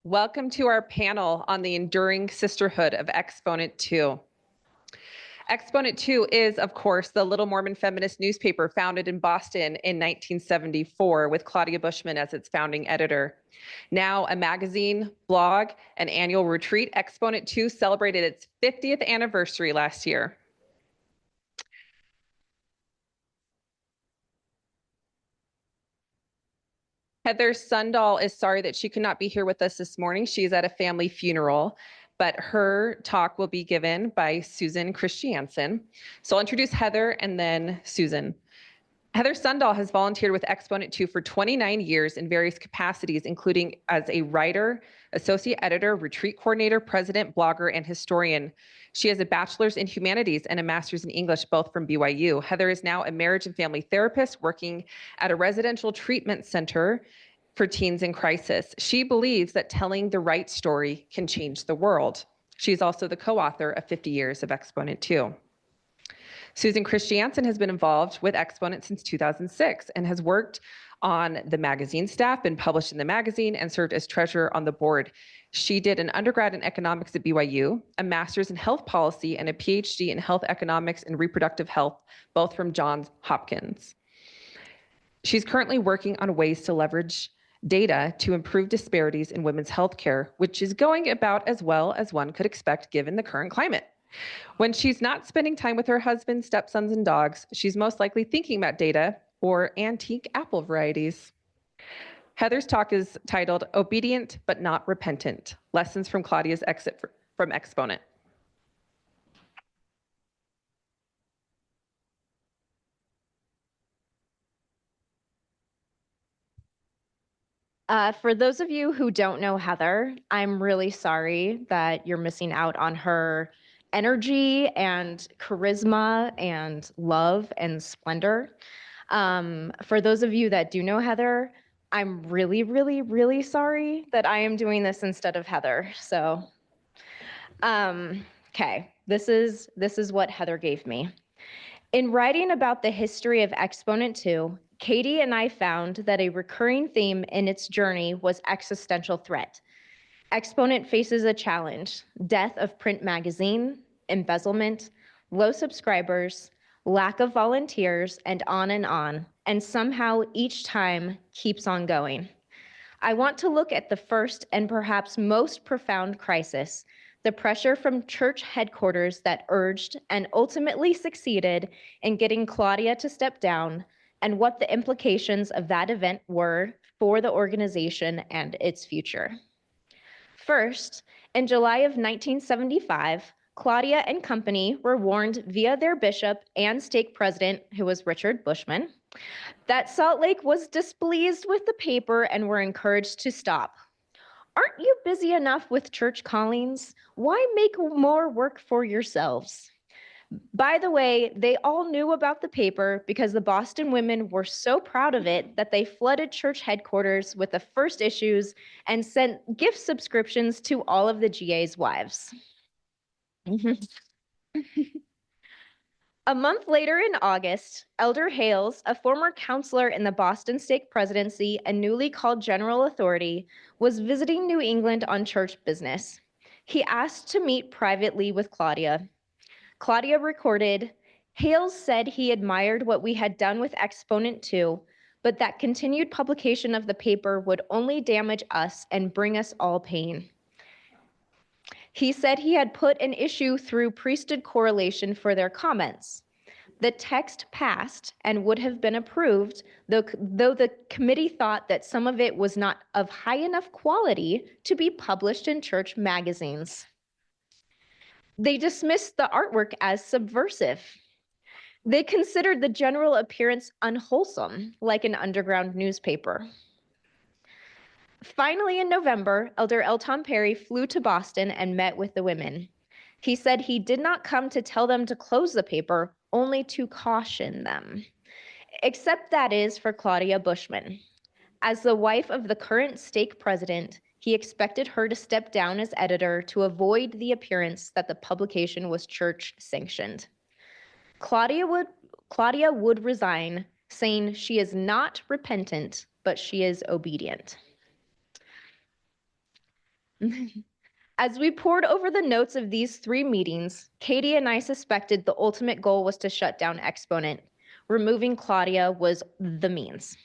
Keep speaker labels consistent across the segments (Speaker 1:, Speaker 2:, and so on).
Speaker 1: Welcome to our panel on the enduring sisterhood of Exponent 2. Exponent 2 is, of course, the Little Mormon feminist newspaper founded in Boston in 1974 with Claudia Bushman as its founding editor. Now a magazine, blog, and annual retreat, Exponent 2 celebrated its 50th anniversary last year. Heather Sundahl is sorry that she could not be here with us this morning. She's at a family funeral, but her talk will be given by Susan Christiansen. So I'll introduce Heather and then Susan. Heather Sundahl has volunteered with Exponent 2 for 29 years in various capacities, including as a writer, associate editor, retreat coordinator, president, blogger, and historian. She has a bachelor's in humanities and a master's in English, both from BYU. Heather is now a marriage and family therapist working at a residential treatment center for teens in crisis. She believes that telling the right story can change the world. She's also the co-author of 50 Years of Exponent 2. Susan Christiansen has been involved with Exponent since 2006 and has worked on the magazine staff, been published in the magazine, and served as treasurer on the board. She did an undergrad in economics at BYU, a master's in health policy, and a PhD in health economics and reproductive health, both from Johns Hopkins. She's currently working on ways to leverage data to improve disparities in women's health care, which is going about as well as one could expect given the current climate. When she's not spending time with her husband, stepsons, and dogs, she's most likely thinking about data or antique apple varieties. Heather's talk is titled Obedient but Not Repentant, Lessons from Claudia's Exit from Exponent.
Speaker 2: For those of you who don't know Heather, I'm really sorry that you're missing out on her energy and charisma and love and splendor. For those of you that do know Heather, I'm really, really, really sorry that I am doing this instead of Heather. So, okay, this is what Heather gave me. In writing about the history of Exponent 2, Katie and I found that a recurring theme in its journey was existential threat. Exponent faces a challenge: death of print magazine, embezzlement, low subscribers, lack of volunteers, and on, and somehow each time keeps on going. I want to look at the first and perhaps most profound crisis, the pressure from church headquarters that urged and ultimately succeeded in getting Claudia to step down, and what the implications of that event were for the organization and its future. First, in July of 1975, Claudia and company were warned via their bishop and stake president, who was Richard Bushman, that Salt Lake was displeased with the paper and were encouraged to stop. Aren't you busy enough with church callings? Why make more work for yourselves? By the way, they all knew about the paper because the Boston women were so proud of it that they flooded church headquarters with the first issues and sent gift subscriptions to all of the GA's wives. A month later in August, Elder Hales, a former counselor in the Boston Stake Presidency and newly called General Authority, was visiting New England on church business. He asked to meet privately with Claudia. Claudia recorded, Hales said he admired what we had done with Exponent 2, but that continued publication of the paper would only damage us and bring us all pain. He said he had put an issue through priesthood correlation for their comments. The text passed and would have been approved, though the committee thought that some of it was not of high enough quality to be published in church magazines. They dismissed the artwork as subversive. They considered the general appearance unwholesome, like an underground newspaper. Finally, in November, Elder L. Tom Perry flew to Boston and met with the women. He said he did not come to tell them to close the paper, only to caution them. Except that is for Claudia Bushman. As the wife of the current stake president, he expected her to step down as editor to avoid the appearance that the publication was church sanctioned. Claudia would resign, saying she is not repentant, but she is obedient. As we pored over the notes of these 3 meetings, Katie and I suspected the ultimate goal was to shut down Exponent. Removing Claudia was the means.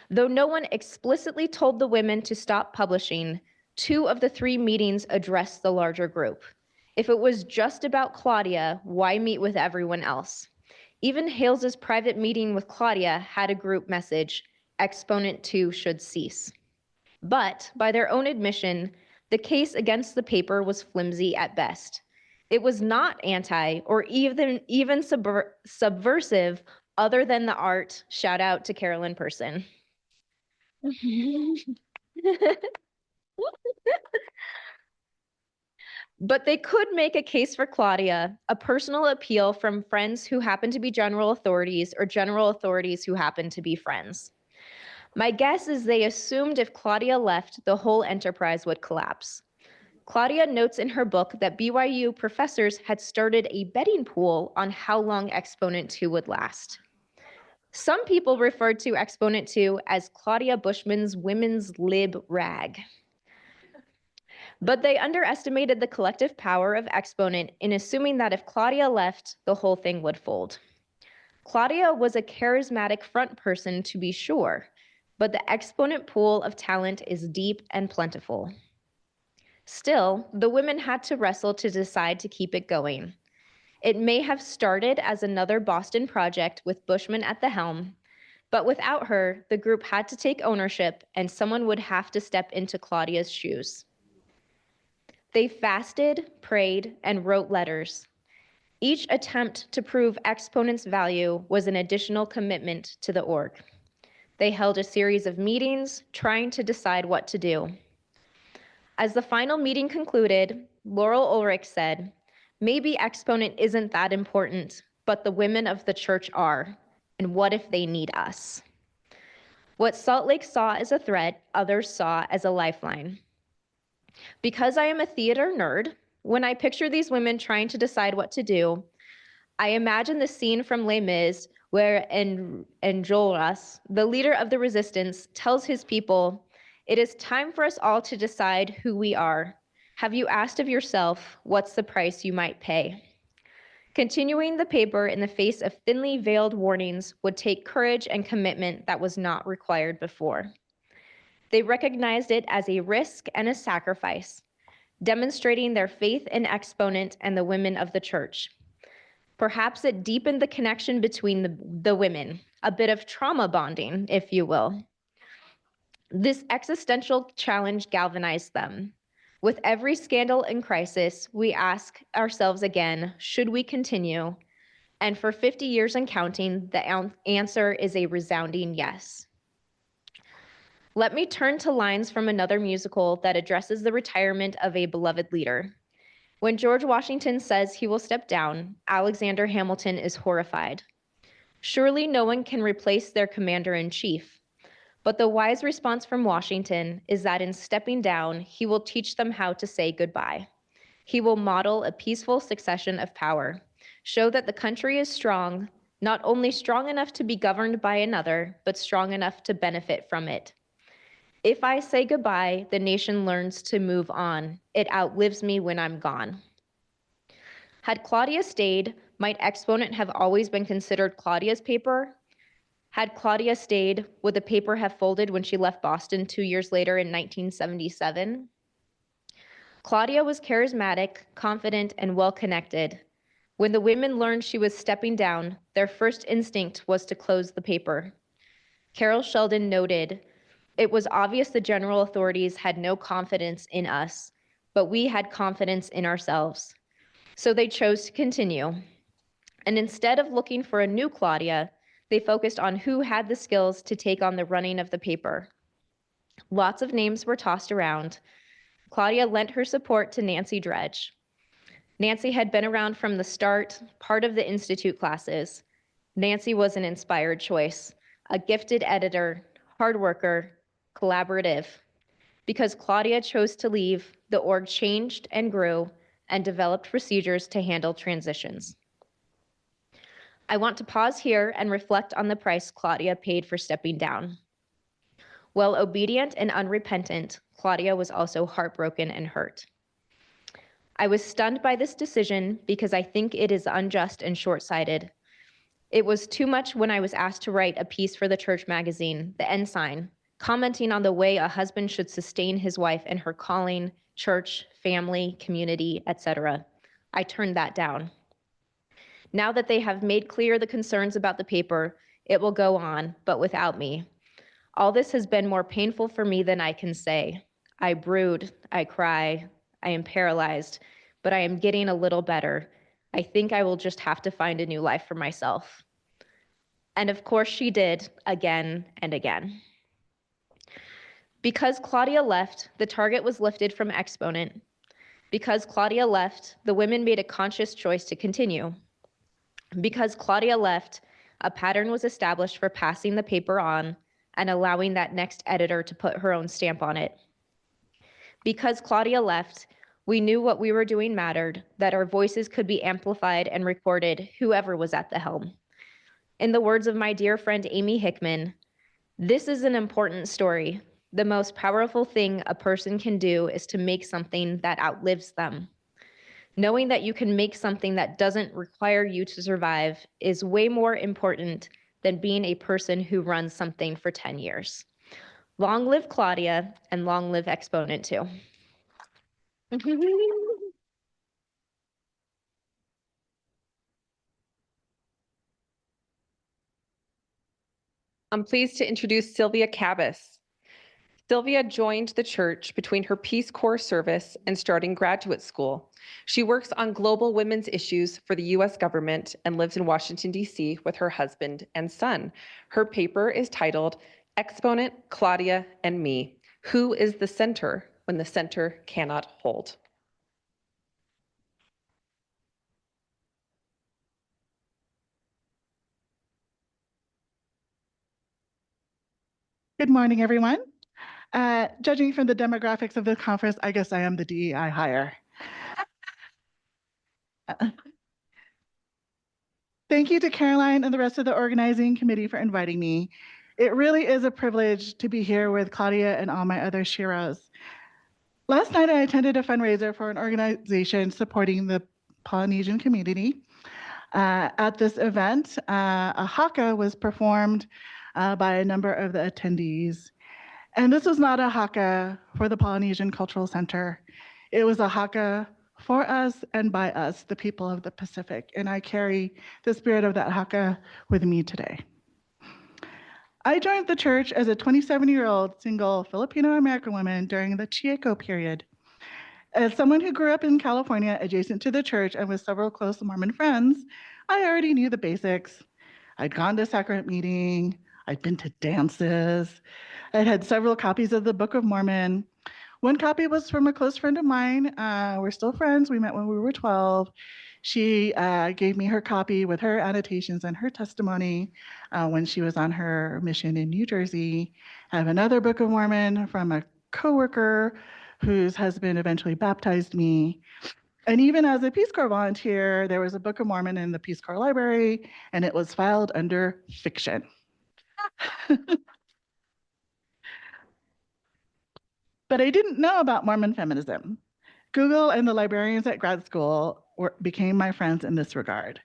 Speaker 2: Though no one explicitly told the women to stop publishing, 2 of the 3 meetings addressed the larger group. If it was just about Claudia, why meet with everyone else? Even Hales's private meeting with Claudia had a group message, Exponent 2 should cease. But by their own admission, the case against the paper was flimsy at best. It was not anti or even subversive other than the art. Shout out to Carolyn Person. But they could make a case for Claudia, a personal appeal from friends who happen to be general authorities or general authorities who happen to be friends. My guess is they assumed if Claudia left, the whole enterprise would collapse. Claudia notes in her book that BYU professors had started a betting pool on how long Exponent 2 would last. Some people referred to Exponent 2 as Claudia Bushman's women's lib rag. But they underestimated the collective power of Exponent in assuming that if Claudia left, the whole thing would fold. Claudia was a charismatic front person, to be sure, but the Exponent pool of talent is deep and plentiful. Still, the women had to wrestle to decide to keep it going. It may have started as another Boston project with Bushman at the helm, but without her, the group had to take ownership and someone would have to step into Claudia's shoes. They fasted, prayed, and wrote letters. Each attempt to prove Exponent's value was an additional commitment to the org. They held a series of meetings, trying to decide what to do. As the final meeting concluded, Laurel Ulrich said, "Maybe Exponent isn't that important, but the women of the church are, and what if they need us?" What Salt Lake saw as a threat, others saw as a lifeline. Because I am a theater nerd, when I picture these women trying to decide what to do, I imagine the scene from Les Mis where Enjolras, the leader of the resistance, tells his people, "It is time for us all to decide who we are. Have you asked of yourself, what's the price you might pay?" Continuing the paper in the face of thinly veiled warnings would take courage and commitment that was not required before. They recognized it as a risk and a sacrifice, demonstrating their faith in Exponent and the women of the church. Perhaps it deepened the connection between the women, a bit of trauma bonding, if you will. This existential challenge galvanized them. With every scandal and crisis, we ask ourselves again, should we continue? And for 50 years and counting, the answer is a resounding yes. Let me turn to lines from another musical that addresses the retirement of a beloved leader. When George Washington says he will step down, Alexander Hamilton is horrified. Surely no one can replace their commander-in-chief. But the wise response from Washington is that in stepping down, he will teach them how to say goodbye. He will model a peaceful succession of power, show that the country is strong, not only strong enough to be governed by another, but strong enough to benefit from it. If I say goodbye, the nation learns to move on. It outlives me when I'm gone. Had Claudia stayed, might Exponent have always been considered Claudia's paper? Had Claudia stayed, would the paper have folded when she left Boston 2 years later in 1977? Claudia was charismatic, confident, and well-connected. When the women learned she was stepping down, their first instinct was to close the paper. Carol Sheldon noted, "It was obvious the general authorities had no confidence in us, but we had confidence in ourselves. So they chose to continue. And instead of looking for a new Claudia, they focused on who had the skills to take on the running of the paper. Lots of names were tossed around. Claudia lent her support to Nancy Dredge. Nancy had been around from the start, part of the Institute classes. Nancy was an inspired choice, a gifted editor, hard worker, collaborative. Because Claudia chose to leave, the org changed and grew and developed procedures to handle transitions. I want to pause here and reflect on the price Claudia paid for stepping down. While obedient and unrepentant, Claudia was also heartbroken and hurt. I was stunned by this decision because I think it is unjust and short-sighted. It was too much when I was asked to write a piece for the church magazine, The Ensign, commenting on the way a husband should sustain his wife and her calling, church, family, community, etc. I turned that down. Now that they have made clear the concerns about the paper, it will go on, but without me. All this has been more painful for me than I can say. I brood, I cry, I am paralyzed, but I am getting a little better. I think I will just have to find a new life for myself. And of course she did, again and again. Because Claudia left, the target was lifted from Exponent. Because Claudia left, the women made a conscious choice to continue. Because Claudia left, a pattern was established for passing the paper on and allowing that next editor to put her own stamp on it. Because Claudia left, we knew what we were doing mattered, that our voices could be amplified and recorded, whoever was at the helm. In the words of my dear friend Amy Hickman, this is an important story. The most powerful thing a person can do is to make something that outlives them. Knowing that you can make something that doesn't require you to survive is way more important than being a person who runs something for 10 years. Long live Claudia, and long live Exponent too.
Speaker 1: I'm pleased to introduce Sylvia Cabus. Sylvia joined the church between her Peace Corps service and starting graduate school. She works on global women's issues for the US government and lives in Washington, D.C. with her husband and son. Her paper is titled Exponent, Claudia, and Me. Who is the center when the center cannot hold?
Speaker 3: Good morning, everyone. Judging from the demographics of the conference, I guess I am the DEI hire. Thank you to Caroline and the rest of the organizing committee for inviting me. It really is a privilege to be here with Claudia and all my other Shiros. Last night, I attended a fundraiser for an organization supporting the Polynesian community. At this event, a haka was performed by a number of the attendees. And this was not a haka for the Polynesian Cultural Center. It was a haka for us and by us, the people of the Pacific. And I carry the spirit of that haka with me today. I joined the church as a 27-year-old single Filipino-American woman during the Chieco period. As someone who grew up in California adjacent to the church and with several close Mormon friends, I already knew the basics. I'd gone to sacrament meeting, I'd been to dances, I'd had several copies of the Book of Mormon. One copy was from a close friend of mine. We're still friends. We met when we were 12. She gave me her copy with her annotations and her testimony when she was on her mission in New Jersey. I have another Book of Mormon from a coworker whose husband eventually baptized me. And even as a Peace Corps volunteer, there was a Book of Mormon in the Peace Corps library, and it was filed under fiction. But I didn't know about Mormon feminism. Google and the librarians at grad school became my friends in this regard.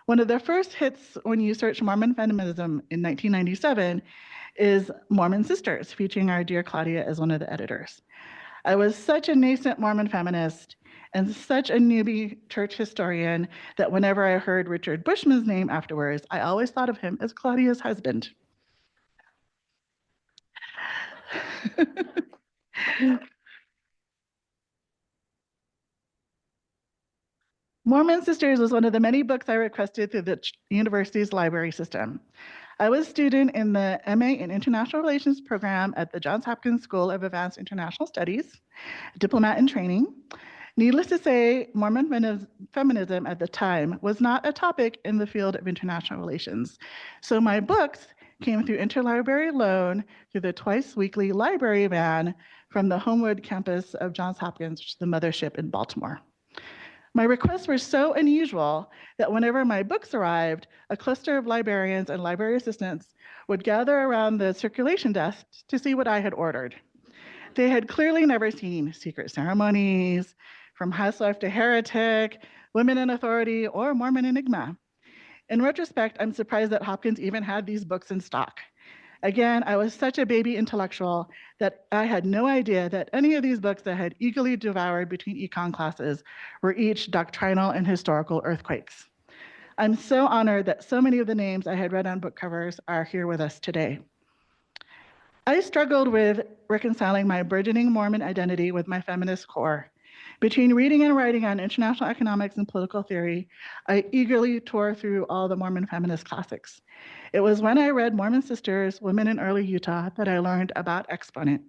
Speaker 3: One of the first hits when you search Mormon feminism in 1997 is Mormon Sisters, featuring our dear Claudia as one of the editors. I was such a nascent Mormon feminist and such a newbie church historian that whenever I heard Richard Bushman's name afterwards, I always thought of him as Claudia's husband. Mormon Sisters was one of the many books I requested through the university's library system. I was a student in the MA in International Relations program at the Johns Hopkins School of Advanced International Studies, a diplomat in training. Needless to say, Mormon feminism at the time was not a topic in the field of international relations. So my books came through interlibrary loan through the twice-weekly library van from the Homewood campus of Johns Hopkins, which is the mothership in Baltimore. My requests were so unusual that whenever my books arrived, a cluster of librarians and library assistants would gather around the circulation desk to see what I had ordered. They had clearly never seen Secret Ceremonies, From Housewife to Heretic, Women in Authority, or Mormon Enigma. In retrospect, I'm surprised that Hopkins even had these books in stock. Again, I was such a baby intellectual that I had no idea that any of these books that I had eagerly devoured between econ classes were each doctrinal and historical earthquakes. I'm so honored that so many of the names I had read on book covers are here with us today. I struggled with reconciling my burgeoning Mormon identity with my feminist core. Between reading and writing on international economics and political theory, I eagerly tore through all the Mormon feminist classics. It was when I read Mormon Sisters, Women in Early Utah, that I learned about Exponent.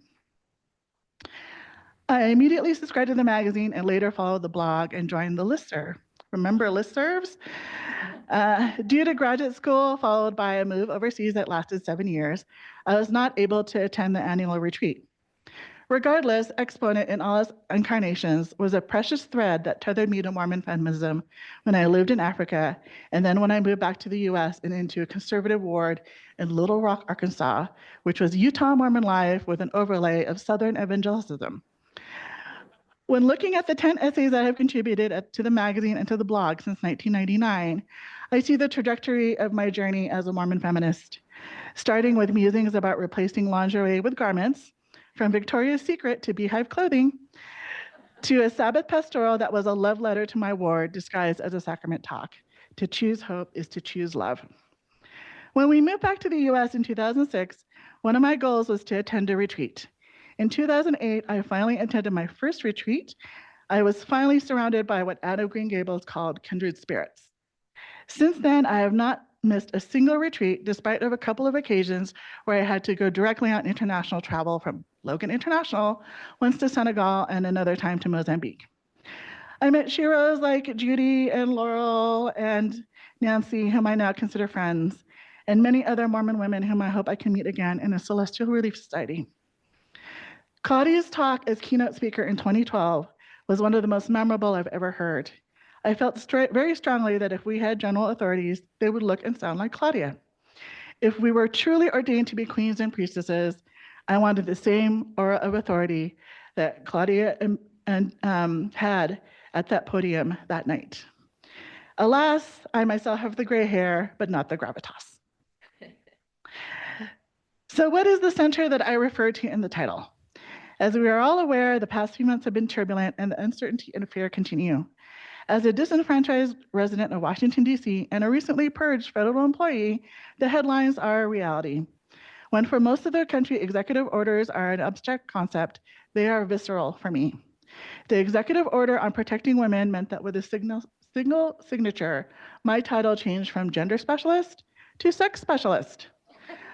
Speaker 3: I immediately subscribed to the magazine and later followed the blog and joined the listserv. Remember listservs? Due to graduate school, followed by a move overseas that lasted 7 years, I was not able to attend the annual retreat. Regardless, Exponent in all its incarnations was a precious thread that tethered me to Mormon feminism when I lived in Africa, and then when I moved back to the US and into a conservative ward in Little Rock, Arkansas, which was Utah Mormon life with an overlay of Southern evangelicism. When looking at the 10 essays I have contributed to the magazine and to the blog since 1999, I see the trajectory of my journey as a Mormon feminist, starting with musings about replacing lingerie with garments, from Victoria's Secret to beehive clothing, to a Sabbath pastoral that was a love letter to my ward disguised as a sacrament talk. To choose hope is to choose love. When we moved back to the US in 2006, one of my goals was to attend a retreat. In 2008, I finally attended my first retreat. I was finally surrounded by what Anne of Green Gables called kindred spirits. Since then, I have not missed a single retreat, despite of a couple of occasions where I had to go directly on international travel from Logan International, once to Senegal and another time to Mozambique. I met sheroes like Judy and Laurel and Nancy, whom I now consider friends, and many other Mormon women whom I hope I can meet again in a Celestial Relief Society. Claudia's talk as keynote speaker in 2012 was one of the most memorable I've ever heard. I felt very strongly that if we had general authorities, they would look and sound like Claudia. If we were truly ordained to be queens and priestesses, I wanted the same aura of authority that Claudia had at that podium that night. Alas, I myself have the gray hair, but not the gravitas. So what is the center that I referred to in the title? As we are all aware, the past few months have been turbulent and the uncertainty and fear continue. As a disenfranchised resident of Washington, D.C., and a recently purged federal employee, the headlines are a reality. When for most of the country, executive orders are an abstract concept, they are visceral for me. The executive order on protecting women meant that with a single signature, my title changed from gender specialist to sex specialist.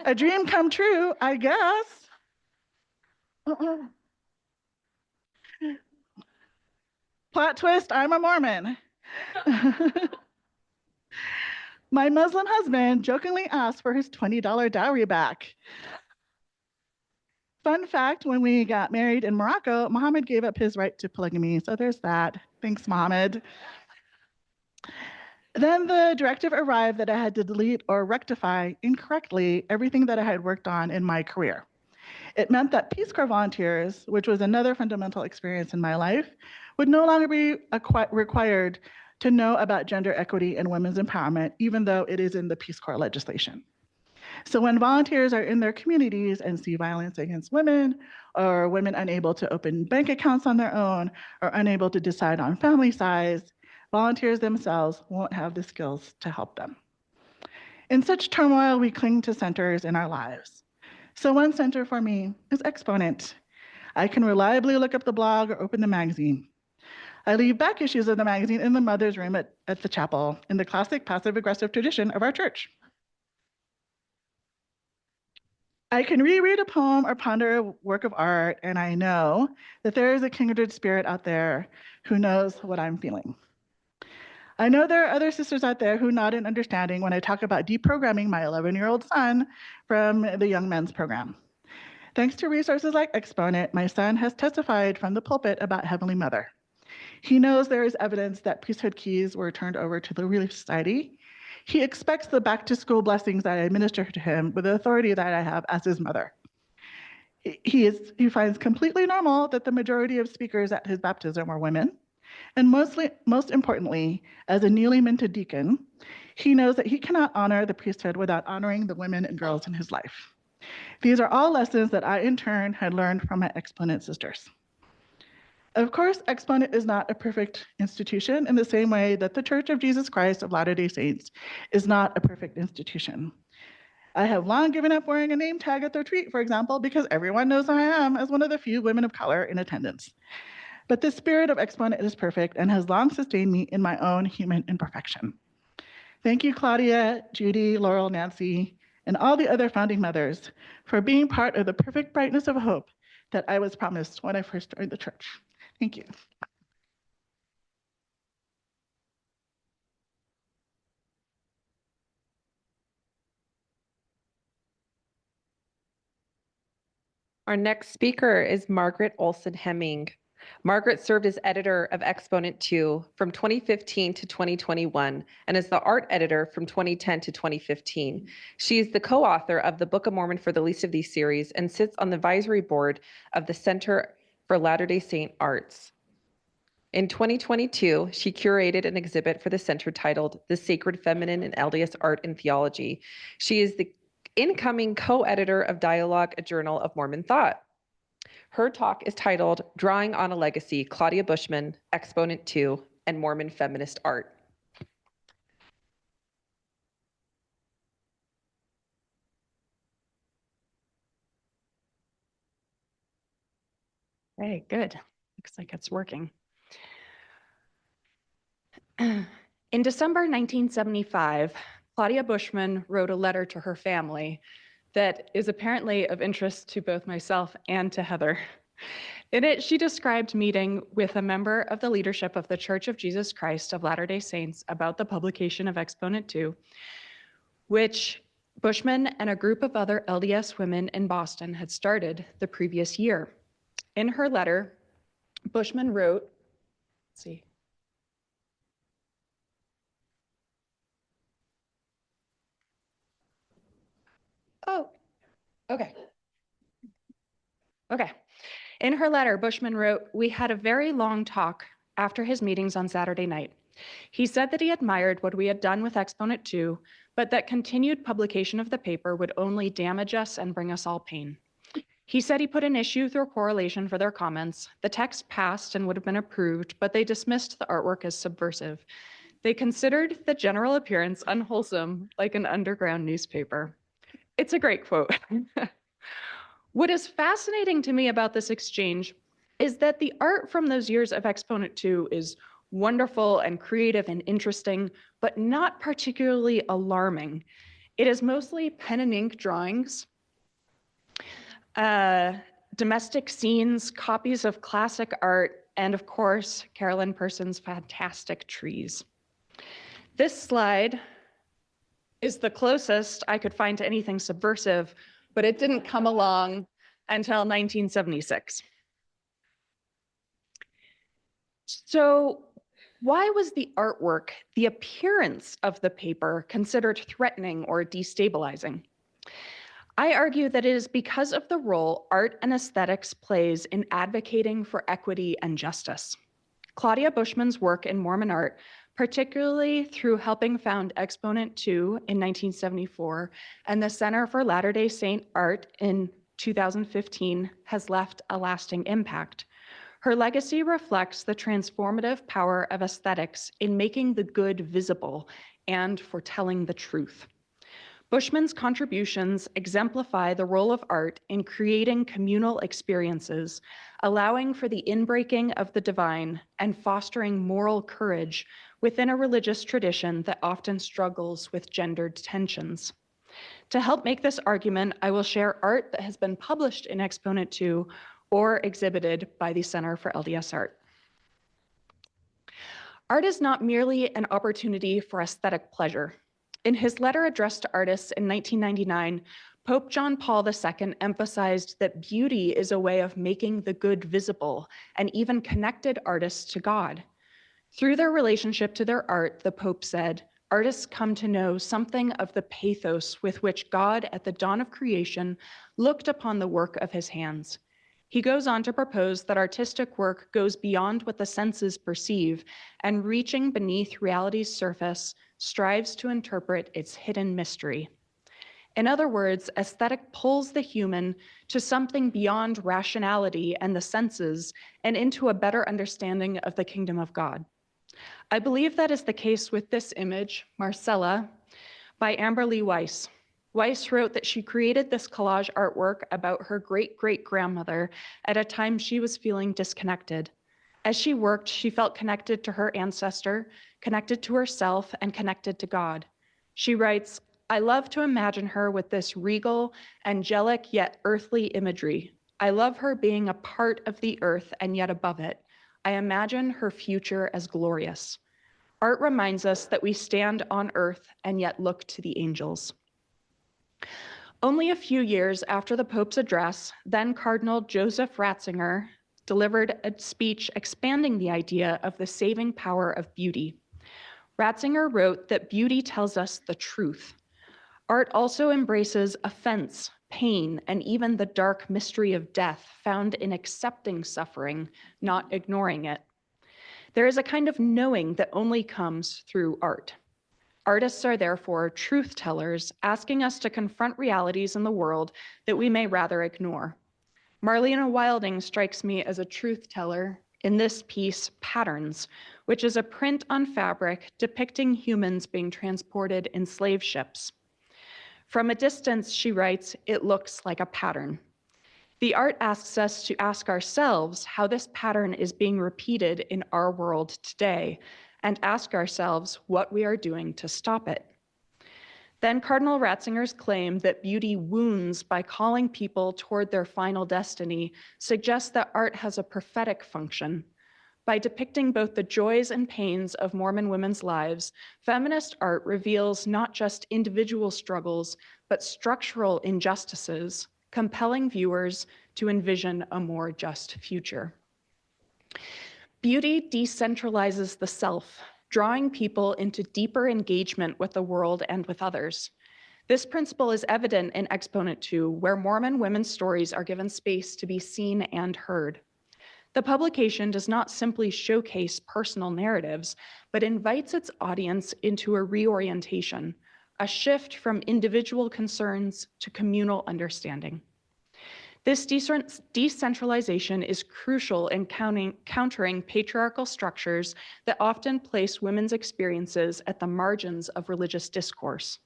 Speaker 3: A dream come true, I guess. Plot twist, I'm a Mormon. My Muslim husband jokingly asked for his $20 dowry back. Fun fact, when we got married in Morocco, Muhammad gave up his right to polygamy, so there's that. Thanks, Muhammad. Then the directive arrived that I had to delete or rectify incorrectly everything that I had worked on in my career. It meant that Peace Corps volunteers, which was another fundamental experience in my life, would no longer be required to know about gender equity and women's empowerment, even though it is in the Peace Corps legislation. So when volunteers are in their communities and see violence against women, or women unable to open bank accounts on their own, or unable to decide on family size, volunteers themselves won't have the skills to help them. In such turmoil, we cling to centers in our lives. So one center for me is Exponent. I can reliably look up the blog or open the magazine. I leave back issues of the magazine in the mother's room at the chapel, in the classic passive-aggressive tradition of our church. I can reread a poem or ponder a work of art, and I know that there is a kindred spirit out there who knows what I'm feeling. I know there are other sisters out there who nod in understanding when I talk about deprogramming my 11-year-old son from the Young Men's program. Thanks to resources like Exponent, my son has testified from the pulpit about Heavenly Mother. He knows there is evidence that priesthood keys were turned over to the Relief Society. He expects the back-to-school blessings that I administer to him with the authority that I have as his mother. He finds completely normal that the majority of speakers at his baptism were women. And most importantly, as a newly minted deacon, he knows that he cannot honor the priesthood without honoring the women and girls in his life. These are all lessons that I, in turn, had learned from my Exponent sisters. Of course, Exponent is not a perfect institution in the same way that the Church of Jesus Christ of Latter-day Saints is not a perfect institution. I have long given up wearing a name tag at the retreat, for example, because everyone knows who I am as one of the few women of color in attendance. But the spirit of Exponent is perfect and has long sustained me in my own human imperfection. Thank you, Claudia, Judy, Laurel, Nancy, and all the other founding mothers for being part of the perfect brightness of hope that I was promised when I first joined the church. Thank you.
Speaker 1: Our next speaker is Margaret Olsen Hemming. Margaret served as editor of Exponent 2 from 2015 to 2021 and as the art editor from 2010 to 2015. She is the co-author of the Book of Mormon for the Least of These series and sits on the advisory board of the Center for Latter-day Saint Arts. In 2022, she curated an exhibit for the center titled The Sacred Feminine in LDS Art and Theology. She is the incoming co-editor of Dialogue, a Journal of Mormon Thought. Her talk is titled Drawing on a Legacy, Claudia Bushman, Exponent 2, and Mormon Feminist Art.
Speaker 4: Hey, good. Looks like it's working. In December 1975, Claudia Bushman wrote a letter to her family that is apparently of interest to both myself and to Heather. In it, she described meeting with a member of the leadership of the Church of Jesus Christ of Latter-day Saints about the publication of Exponent 2, which Bushman and a group of other LDS women in Boston had started the previous year. In her letter, Bushman wrote, let's see. Oh, okay. Okay. In her letter, Bushman wrote, "We had a very long talk after his meetings on Saturday night. He said that he admired what we had done with Exponent 2, but that continued publication of the paper would only damage us and bring us all pain. He said he put an issue through correlation for their comments. The text passed and would have been approved, but they dismissed the artwork as subversive. They considered the general appearance unwholesome, like an underground newspaper." It's a great quote. What is fascinating to me about this exchange is that the art from those years of Exponent 2 is wonderful and creative and interesting, but not particularly alarming. It is mostly pen and ink drawings, domestic scenes, copies of classic art, and of course, Carolyn Person's fantastic trees. This slide is the closest I could find to anything subversive, but it didn't come along until 1976. So why was the artwork, the appearance of the paper, considered threatening or destabilizing? I argue that it is because of the role art and aesthetics plays in advocating for equity and justice. Claudia Bushman's work in Mormon art, particularly through helping found Exponent 2 in 1974 and the Center for Latter-day Saint Art in 2015, has left a lasting impact. Her legacy reflects the transformative power of aesthetics in making the good visible and for telling the truth. Bushman's contributions exemplify the role of art in creating communal experiences, allowing for the inbreaking of the divine and fostering moral courage within a religious tradition that often struggles with gendered tensions. To help make this argument, I will share art that has been published in Exponent 2 or exhibited by the Center for LDS Art. Art is not merely an opportunity for aesthetic pleasure. In his letter addressed to artists in 1999, Pope John Paul II emphasized that beauty is a way of making the good visible and even connected artists to God. Through their relationship to their art, the Pope said, artists come to know something of the pathos with which God at the dawn of creation looked upon the work of his hands. He goes on to propose that artistic work goes beyond what the senses perceive and, reaching beneath reality's surface, strives to interpret its hidden mystery. In other words, aesthetic pulls the human to something beyond rationality and the senses and into a better understanding of the kingdom of God. I believe that is the case with this image, Marcella, by Amber Lee Weiss. Weiss wrote that she created this collage artwork about her great-great-grandmother at a time she was feeling disconnected. As she worked, she felt connected to her ancestor, connected to herself, and connected to God. She writes, I love to imagine her with this regal, angelic, yet earthly imagery. I love her being a part of the earth and yet above it. I imagine her future as glorious. Art reminds us that we stand on earth and yet look to the angels. Only a few years after the Pope's address, then Cardinal Joseph Ratzinger delivered a speech expanding the idea of the saving power of beauty. Ratzinger wrote that beauty tells us the truth. Art also embraces offense, pain, and even the dark mystery of death found in accepting suffering, not ignoring it. There is a kind of knowing that only comes through art. Artists are therefore truth tellers, asking us to confront realities in the world that we may rather ignore. Marlena Wilding strikes me as a truth teller in this piece, Patterns, which is a print on fabric depicting humans being transported in slave ships. From a distance, she writes, it looks like a pattern. The art asks us to ask ourselves how this pattern is being repeated in our world today, and ask ourselves what we are doing to stop it. Then Cardinal Ratzinger's claim that beauty wounds by calling people toward their final destiny suggests that art has a prophetic function. By depicting both the joys and pains of Mormon women's lives, feminist art reveals not just individual struggles, but structural injustices, compelling viewers to envision a more just future. Beauty decentralizes the self, drawing people into deeper engagement with the world and with others. This principle is evident in Exponent 2, where Mormon women's stories are given space to be seen and heard. The publication does not simply showcase personal narratives, but invites its audience into a reorientation, a shift from individual concerns to communal understanding. This decentralization is crucial in countering patriarchal structures that often place women's experiences at the margins of religious discourse.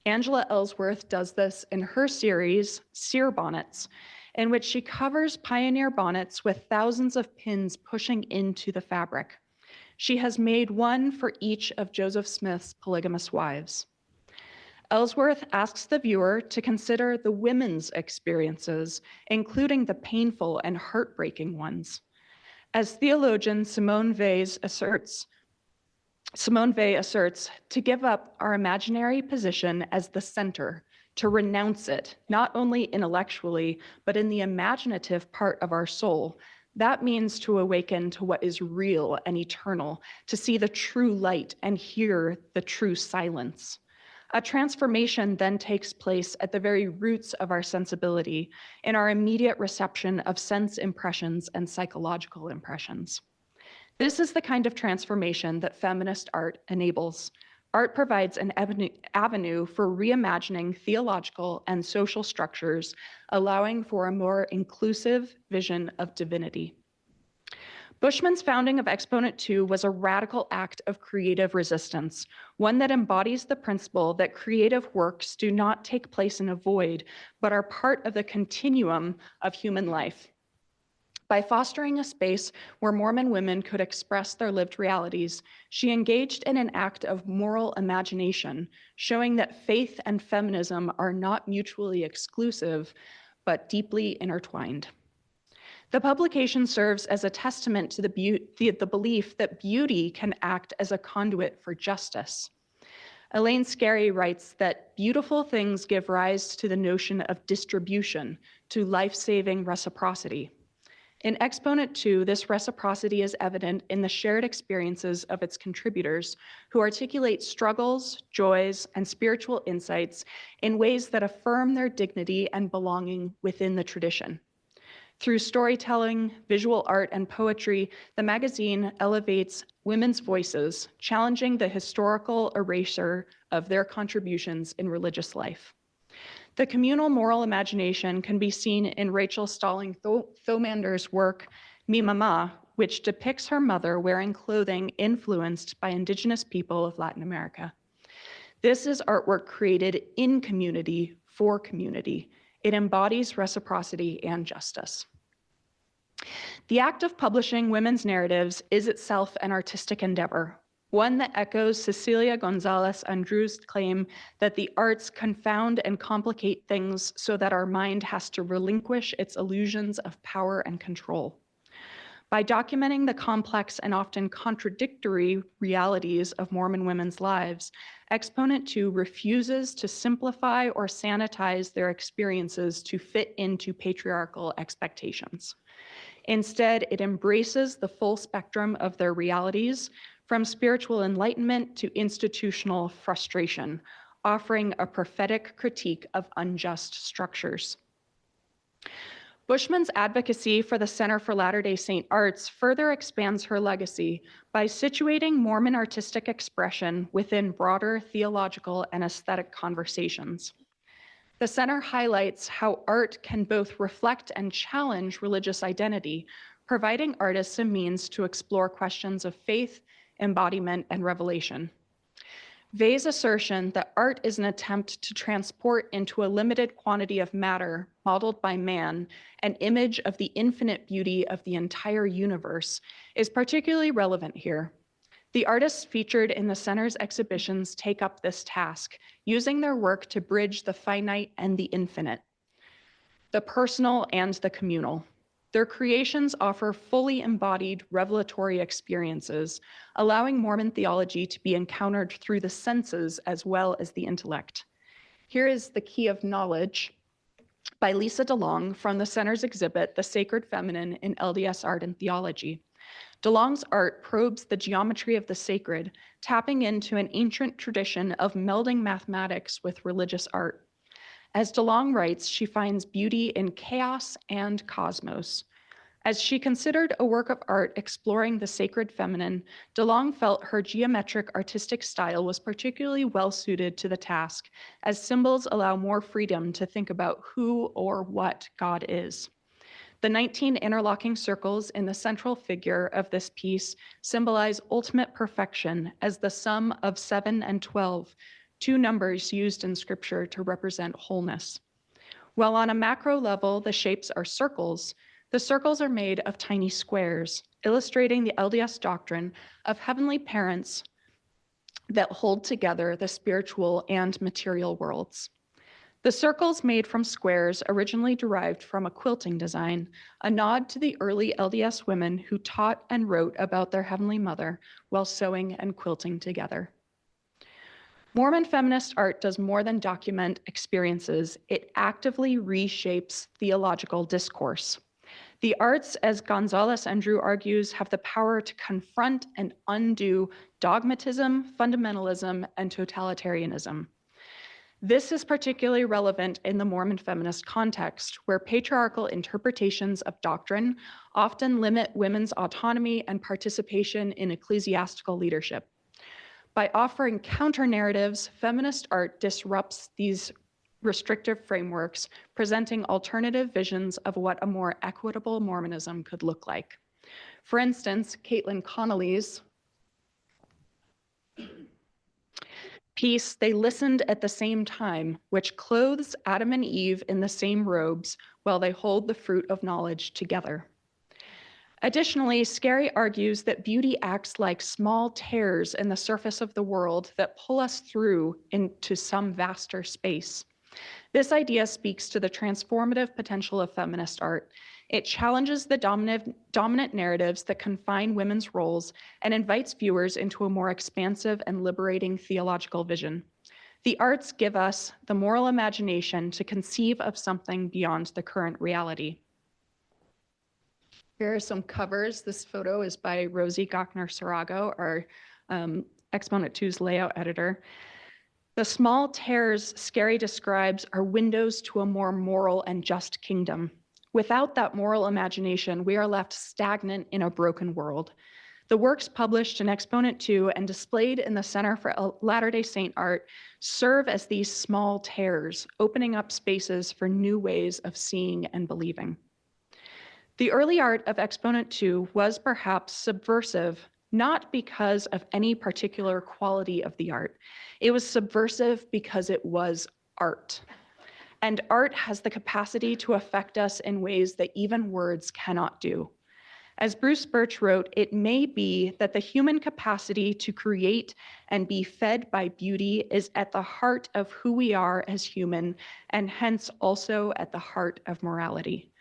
Speaker 4: Angela Ellsworth does this in her series, Seer Bonnets, in which she covers pioneer bonnets with thousands of pins pushing into the fabric. She has made one for each of Joseph Smith's polygamous wives. Ellsworth asks the viewer to consider the women's experiences, including the painful and heartbreaking ones. As theologian Simone Weil asserts, to give up our imaginary position as the center, to renounce it, not only intellectually, but in the imaginative part of our soul. That means to awaken to what is real and eternal, to see the true light and hear the true silence. A transformation then takes place at the very roots of our sensibility, in our immediate reception of sense impressions and psychological impressions. This is the kind of transformation that feminist art enables. Art provides an avenue for reimagining theological and social structures, allowing for a more inclusive vision of divinity. Bushman's founding of Exponent 2 was a radical act of creative resistance, one that embodies the principle that creative works do not take place in a void, but are part of the continuum of human life. By fostering a space where Mormon women could express their lived realities, she engaged in an act of moral imagination, showing that faith and feminism are not mutually exclusive, but deeply intertwined. The publication serves as a testament to the belief that beauty can act as a conduit for justice. Elaine Scarry writes that beautiful things give rise to the notion of distribution, to life-saving reciprocity. In Exponent 2, this reciprocity is evident in the shared experiences of its contributors, who articulate struggles, joys, and spiritual insights in ways that affirm their dignity and belonging within the tradition. Through storytelling, visual art, and poetry, the magazine elevates women's voices, challenging the historical erasure of their contributions in religious life. The communal moral imagination can be seen in Rachel Stalling Thomander's work, Mi Mama, which depicts her mother wearing clothing influenced by indigenous people of Latin America. This is artwork created in community for community. It embodies reciprocity and justice. The act of publishing women's narratives is itself an artistic endeavor, one that echoes Cecilia Gonzalez Andrew's claim that the arts confound and complicate things so that our mind has to relinquish its illusions of power and control. By documenting the complex and often contradictory realities of Mormon women's lives, Exponent 2 refuses to simplify or sanitize their experiences to fit into patriarchal expectations. Instead, it embraces the full spectrum of their realities, from spiritual enlightenment to institutional frustration, offering a prophetic critique of unjust structures. Bushman's advocacy for the Center for Latter-day Saint Arts further expands her legacy by situating Mormon artistic expression within broader theological and aesthetic conversations. The center highlights how art can both reflect and challenge religious identity, providing artists a means to explore questions of faith, embodiment, and revelation. Vey's assertion that art is an attempt to transport into a limited quantity of matter, modeled by man, an image of the infinite beauty of the entire universe, is particularly relevant here. The artists featured in the center's exhibitions take up this task, using their work to bridge the finite and the infinite, the personal and the communal. Their creations offer fully embodied revelatory experiences, allowing Mormon theology to be encountered through the senses as well as the intellect. Here is The Key of Knowledge by Lisa DeLong from the center's exhibit, The Sacred Feminine in LDS Art and Theology. DeLong's art probes the geometry of the sacred, tapping into an ancient tradition of melding mathematics with religious art. As DeLong writes, she finds beauty in chaos and cosmos. As she considered a work of art exploring the sacred feminine, DeLong felt her geometric artistic style was particularly well-suited to the task, as symbols allow more freedom to think about who or what God is. The 19 interlocking circles in the central figure of this piece symbolize ultimate perfection as the sum of 7 and 12, two numbers used in scripture to represent wholeness. While on a macro level, the shapes are circles, the circles are made of tiny squares, illustrating the LDS doctrine of heavenly parents that hold together the spiritual and material worlds. The circles made from squares originally derived from a quilting design, a nod to the early LDS women who taught and wrote about their Heavenly Mother while sewing and quilting together. Mormon feminist art does more than document experiences. It actively reshapes theological discourse. The arts, as Gonzalez Andrew argues, have the power to confront and undo dogmatism, fundamentalism, and totalitarianism. This is particularly relevant in the Mormon feminist context, where patriarchal interpretations of doctrine often limit women's autonomy and participation in ecclesiastical leadership. By offering counter-narratives, feminist art disrupts these restrictive frameworks, presenting alternative visions of what a more equitable Mormonism could look like. For instance, Caitlin Connolly's piece, They Listened at the Same Time, which clothes Adam and Eve in the same robes while they hold the fruit of knowledge together. Additionally, Scarry argues that beauty acts like small tears in the surface of the world that pull us through into some vaster space. This idea speaks to the transformative potential of feminist art. It challenges the dominant narratives that confine women's roles and invites viewers into a more expansive and liberating theological vision. The arts give us the moral imagination to conceive of something beyond the current reality. Here are some covers. This photo is by Rosie Gochner-Sarago, our Exponent 2's layout editor. The small tears Scarry describes are windows to a more moral and just kingdom. Without that moral imagination, we are left stagnant in a broken world. The works published in Exponent 2 and displayed in the Center for Latter-day Saint Art serve as these small tears, opening up spaces for new ways of seeing and believing. The early art of Exponent 2 was perhaps subversive, not because of any particular quality of the art. It was subversive because it was art. And art has the capacity to affect us in ways that even words cannot do. As Bruce Birch wrote, it may be that the human capacity to create and be fed by beauty is at the heart of who we are as human, and hence also at the heart of morality.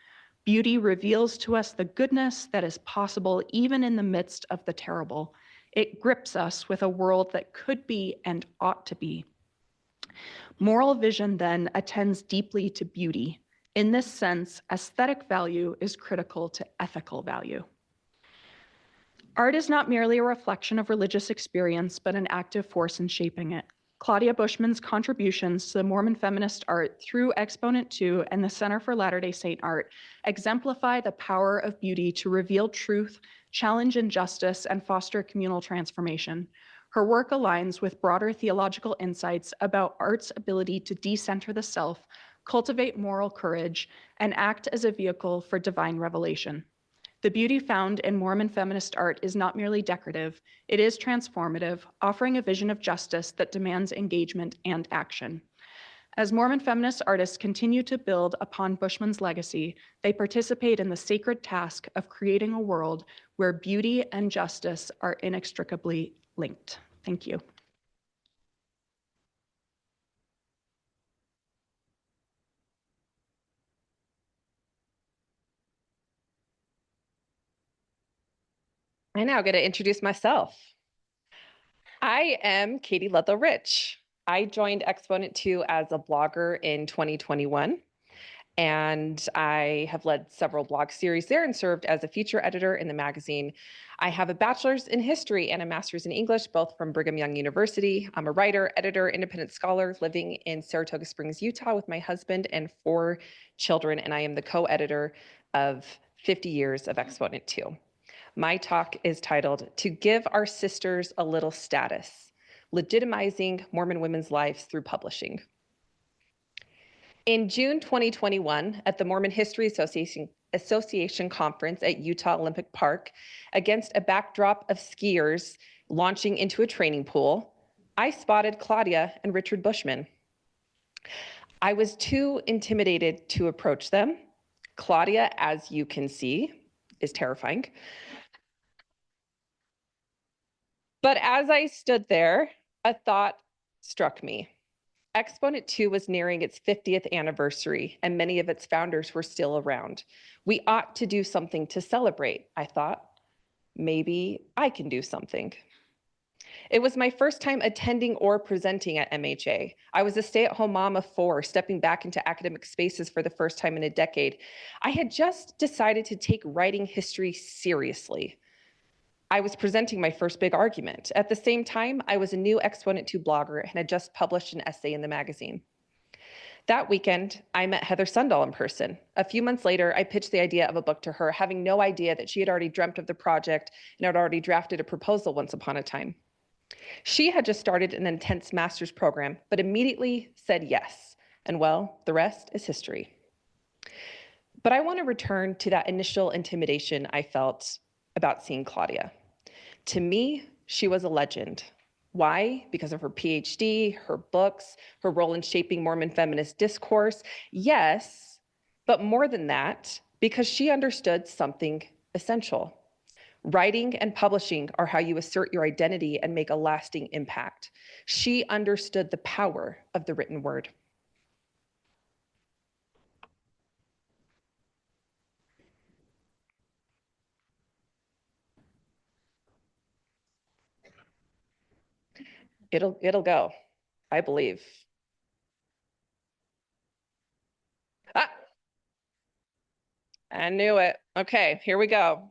Speaker 4: Beauty reveals to us the goodness that is possible even in the midst of the terrible. It grips us with a world that could be and ought to be. Moral vision then attends deeply to beauty. In this sense, aesthetic value is critical to ethical value. Art is not merely a reflection of religious experience, but an active force in shaping it. Claudia Bushman's contributions to the Mormon feminist art through Exponent 2 and the Center for Latter-day Saint Art exemplify the power of beauty to reveal truth, challenge injustice, and foster communal transformation. Her work aligns with broader theological insights about art's ability to decenter the self, cultivate moral courage, and act as a vehicle for divine revelation. The beauty found in Mormon feminist art is not merely decorative, it is transformative, offering a vision of justice that demands engagement and action. As Mormon feminist artists continue to build upon Bushman's legacy, they participate in the sacred task of creating a world where beauty and justice are inextricably linked. Thank you.
Speaker 1: I now get to introduce myself. I am Katie Ludlow Rich. I joined Exponent 2 as a blogger in 2021, and I have led several blog series there and served as a feature editor in the magazine. I have a bachelor's in history and a master's in English, both from Brigham Young University. I'm a writer, editor, independent scholar living in Saratoga Springs, Utah with my husband and 4 children, and I am the co-editor of 50 Years of Exponent 2. My talk is titled, "To Give Our Sisters a Little Status, Legitimizing Mormon Women's Lives Through Publishing." In June 2021, at the Mormon History Association Conference at Utah Olympic Park, against a backdrop of skiers launching into a training pool, I spotted Claudia and Richard Bushman. I was too intimidated to approach them. Claudia, as you can see, is terrifying. But as I stood there, a thought struck me. Exponent 2 was nearing its 50th anniversary, and many of its founders were still around. We ought to do something to celebrate, I thought. Maybe I can do something. It was my first time attending or presenting at MHA. I was a stay-at-home mom of 4, stepping back into academic spaces for the first time in a decade. I had just decided to take writing history seriously. I was presenting my first big argument. At the same time, I was a new Exponent 2 blogger and had just published an essay in the magazine. That weekend, I met Heather Sundahl in person. A few months later, I pitched the idea of a book to her, having no idea that she had already dreamt of the project and had already drafted a proposal once upon a time. She had just started an intense master's program, but immediately said yes. And well, the rest is history. But I want to return to that initial intimidation I felt about seeing Claudia. To me, she was a legend. Why? Because of her PhD, her books, her role in shaping Mormon feminist discourse. Yes, but more than that, because she understood something essential. Writing and publishing are how you assert your identity and make a lasting impact. She understood the power of the written word. It'll go, I believe. I knew it. Okay, here we go.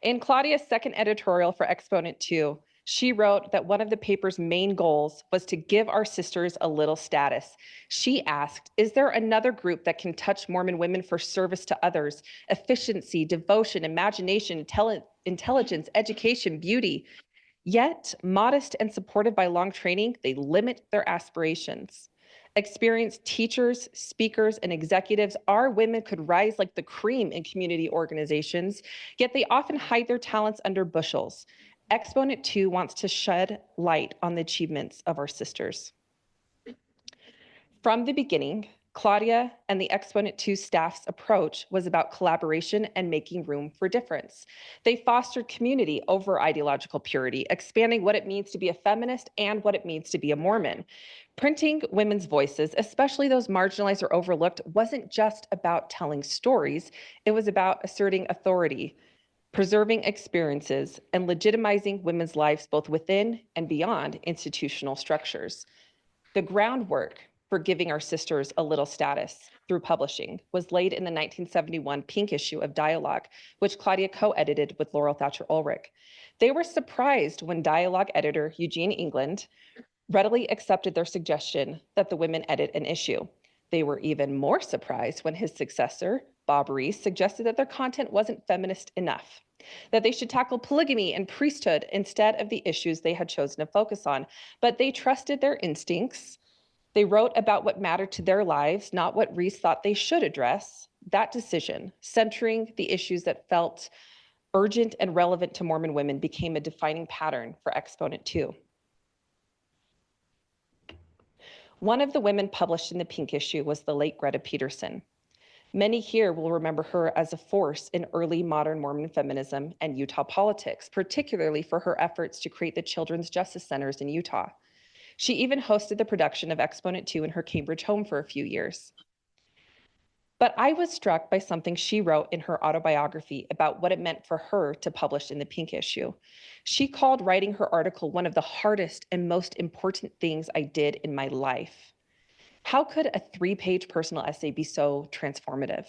Speaker 1: In Claudia's second editorial for Exponent 2, she wrote that one of the paper's main goals was to give our sisters a little status. She asked, is there another group that can touch Mormon women for service to others, efficiency, devotion, imagination, intelligence, education, beauty? Yet, modest and supported by long training, they limit their aspirations. Experienced teachers, speakers, and executives, our women could rise like the cream in community organizations, yet they often hide their talents under bushels. Exponent 2 wants to shed light on the achievements of our sisters. From the beginning, Claudia and the Exponent 2 staff's approach was about collaboration and making room for difference. They fostered community over ideological purity, expanding what it means to be a feminist and what it means to be a Mormon. Printing women's voices, especially those marginalized or overlooked, wasn't just about telling stories. It was about asserting authority, preserving experiences, and legitimizing women's lives both within and beyond institutional structures. The groundwork for giving our sisters a little status through publishing was laid in the 1971 pink issue of Dialogue, which Claudia co-edited with Laurel Thatcher Ulrich. They were surprised when Dialogue editor Eugene England readily accepted their suggestion that the women edit an issue. They were even more surprised when his successor, Bob Reese, suggested that their content wasn't feminist enough, that they should tackle polygamy and priesthood instead of the issues they had chosen to focus on. But they trusted their instincts. They wrote about what mattered to their lives, not what Reese thought they should address. That decision, centering the issues that felt urgent and relevant to Mormon women, became a defining pattern for Exponent 2. One of the women published in the pink issue was the late Greta Peterson. Many here will remember her as a force in early modern Mormon feminism and Utah politics, particularly for her efforts to create the Children's Justice Centers in Utah. She even hosted the production of Exponent 2 in her Cambridge home for a few years. But I was struck by something she wrote in her autobiography about what it meant for her to publish in the pink issue. She called writing her article one of the hardest and most important things I did in my life. How could a 3-page personal essay be so transformative?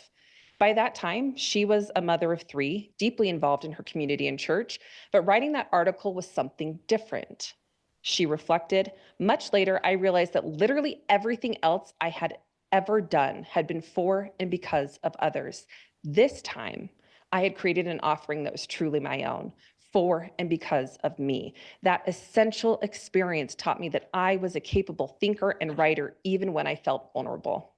Speaker 1: By that time, she was a mother of 3, deeply involved in her community and church, but writing that article was something different. She reflected, much later, I realized that literally everything else I had ever done had been for and because of others. This time, I had created an offering that was truly my own, for and because of me. That essential experience taught me that I was a capable thinker and writer even when I felt vulnerable.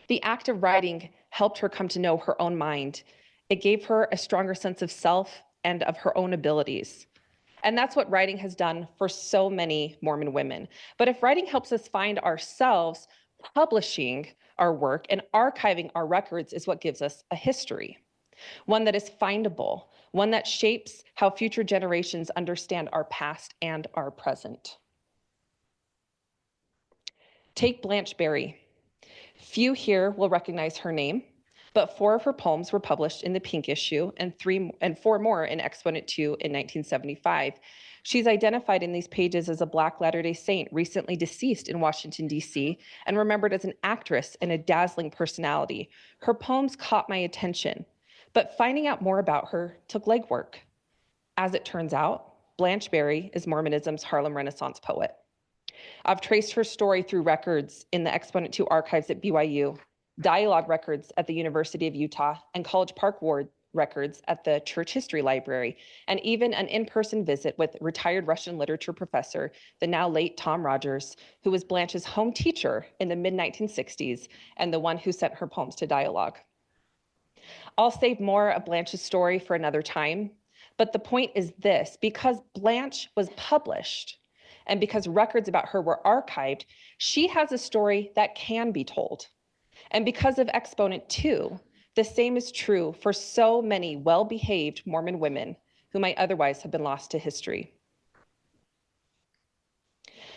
Speaker 1: The act of writing helped her come to know her own mind. It gave her a stronger sense of self and of her own abilities. And that's what writing has done for so many Mormon women. But if writing helps us find ourselves, publishing our work and archiving our records is what gives us a history, one that is findable, one that shapes how future generations understand our past and our present. Take Blanche Berry. Few here will recognize her name, but 4 of her poems were published in the pink issue and 4 more in Exponent 2 in 1975. She's identified in these pages as a Black Latter-day Saint, recently deceased in Washington, D.C., and remembered as an actress and a dazzling personality. Her poems caught my attention, but finding out more about her took legwork. As it turns out, Blanche Berry is Mormonism's Harlem Renaissance poet. I've traced her story through records in the Exponent 2 archives at BYU, Dialogue records at the University of Utah, and College Park Ward records at the Church History Library, and even an in-person visit with retired Russian literature professor, the now late Tom Rogers, who was Blanche's home teacher in the mid-1960s and the one who sent her poems to Dialogue. I'll save more of Blanche's story for another time, but the point is this: because Blanche was published and because records about her were archived, she has a story that can be told. And because of Exponent 2, the same is true for so many well-behaved Mormon women who might otherwise have been lost to history.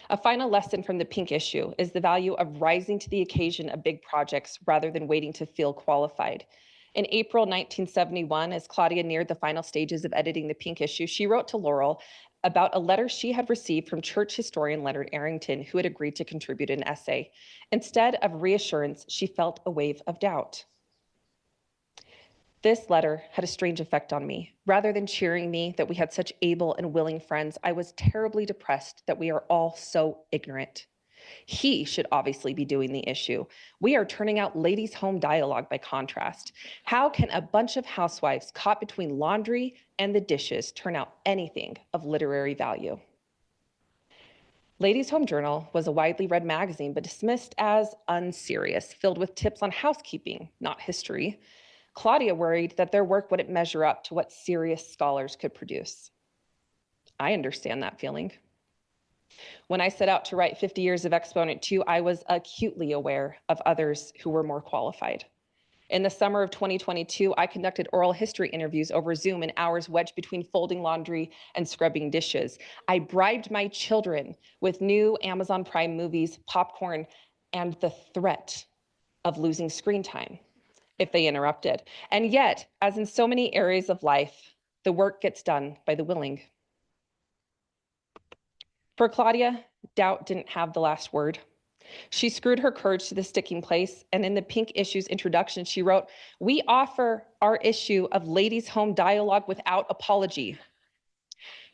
Speaker 1: A final lesson from the pink issue is the value of rising to the occasion of big projects rather than waiting to feel qualified. In April 1971, as Claudia neared the final stages of editing the pink issue, she wrote to Laurel about a letter she had received from church historian Leonard Arrington, who had agreed to contribute an essay. Instead of reassurance, she felt a wave of doubt. This letter had a strange effect on me. Rather than cheering me that we had such able and willing friends, I was terribly depressed that we are all so ignorant. He should obviously be doing the issue. We are turning out ladies' home dialogue by contrast. How can a bunch of housewives caught between laundry and the dishes turn out anything of literary value? Ladies' Home Journal was a widely read magazine, but dismissed as unserious, filled with tips on housekeeping, not history. Claudia worried that their work wouldn't measure up to what serious scholars could produce. I understand that feeling. When I set out to write 50 Years of Exponent 2, I was acutely aware of others who were more qualified. In the summer of 2022, I conducted oral history interviews over Zoom in hours wedged between folding laundry and scrubbing dishes. I bribed my children with new Amazon Prime movies, popcorn, and the threat of losing screen time if they interrupted. And yet, as in so many areas of life, the work gets done by the willing. For Claudia, doubt didn't have the last word. She screwed her courage to the sticking place, and in the Pink Issue's introduction, she wrote, "We offer our issue of ladies' home dialogue without apology.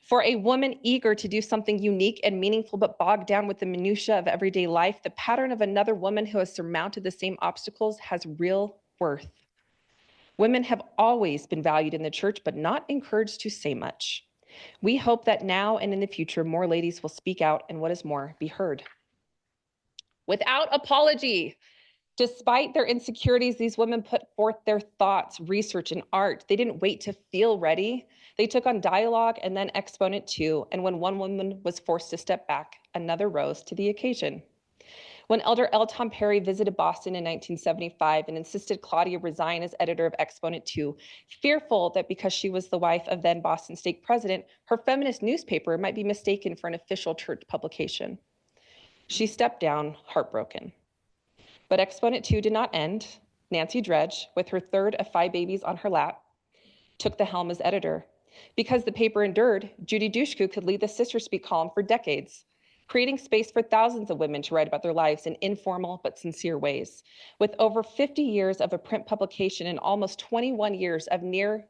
Speaker 1: For a woman eager to do something unique and meaningful but bogged down with the minutiae of everyday life, the pattern of another woman who has surmounted the same obstacles has real worth. Women have always been valued in the church, but not encouraged to say much. We hope that now and in the future, more ladies will speak out and, what is more, be heard." Without apology. Despite their insecurities, these women put forth their thoughts, research, and art. They didn't wait to feel ready. They took on dialogue and then Exponent 2, and when one woman was forced to step back, another rose to the occasion. When Elder L. Tom Perry visited Boston in 1975 and insisted Claudia resign as editor of Exponent 2, fearful that because she was the wife of then Boston Stake President, her feminist newspaper might be mistaken for an official church publication. She stepped down, heartbroken. But Exponent 2 did not end. Nancy Dredge, with her third of 5 babies on her lap, took the helm as editor. Because the paper endured, Judy Dushku could lead the Sister Speak column for decades, creating space for thousands of women to write about their lives in informal but sincere ways. With over 50 years of a print publication and almost 20 years of near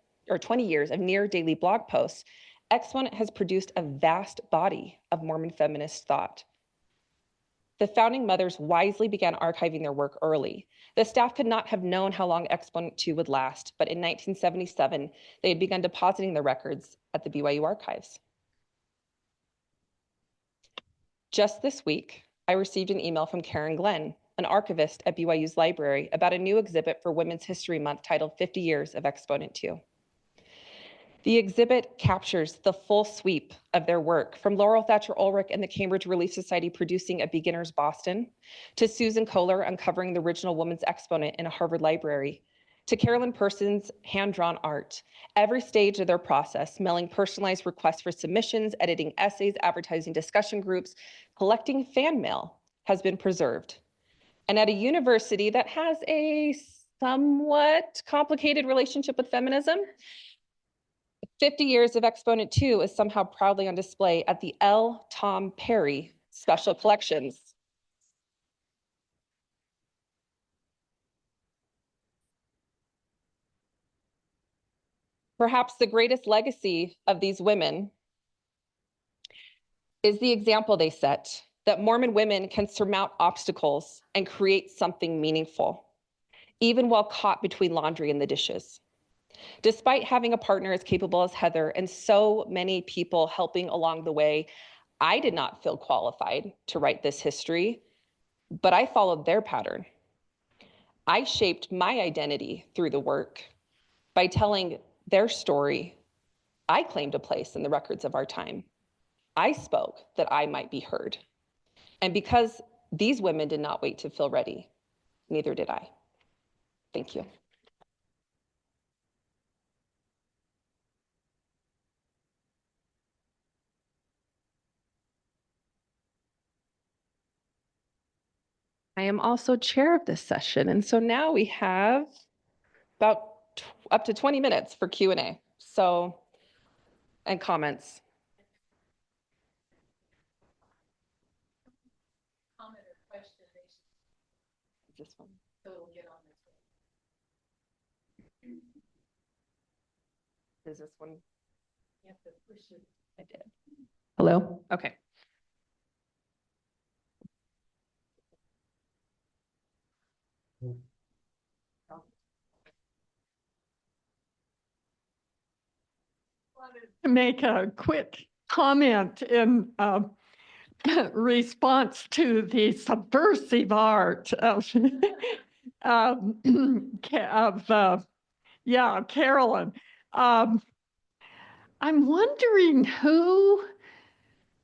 Speaker 1: daily blog posts, Exponent has produced a vast body of Mormon feminist thought. The founding mothers wisely began archiving their work early. The staff could not have known how long Exponent 2 would last, but in 1977, they had begun depositing the records at the BYU archives. Just this week, I received an email from Karen Glenn, an archivist at BYU's library, about a new exhibit for Women's History Month titled 50 Years of Exponent 2. The exhibit captures the full sweep of their work, from Laurel Thatcher Ulrich and the Cambridge Relief Society producing A Beginner's Boston, to Susan Kohler uncovering the original woman's exponent in a Harvard library, to Carolyn Person's hand-drawn art. Every stage of their process, mailing personalized requests for submissions, editing essays, advertising discussion groups, collecting fan mail, has been preserved. And at a university that has a somewhat complicated relationship with feminism, 50 Years of Exponent 2 is somehow proudly on display at the L. Tom Perry Special Collections. Perhaps the greatest legacy of these women is the example they set, that Mormon women can surmount obstacles and create something meaningful, even while caught between laundry and the dishes. Despite having a partner as capable as Heather and so many people helping along the way, I did not feel qualified to write this history, but I followed their pattern. I shaped my identity through the work. By telling their story, I claimed a place in the records of our time. I spoke that I might be heard. And because these women did not wait to feel ready, neither did I. Thank you. I am also chair of this session, and so now we have about up to 20 minutes for Q&A, and comments.
Speaker 5: Comment or question,
Speaker 1: This one.
Speaker 5: so it'll get on this
Speaker 1: Is this one? You have to push it. I did. Hello? Okay.
Speaker 5: To make a quick comment in response to the subversive art of, Carolyn. I'm wondering who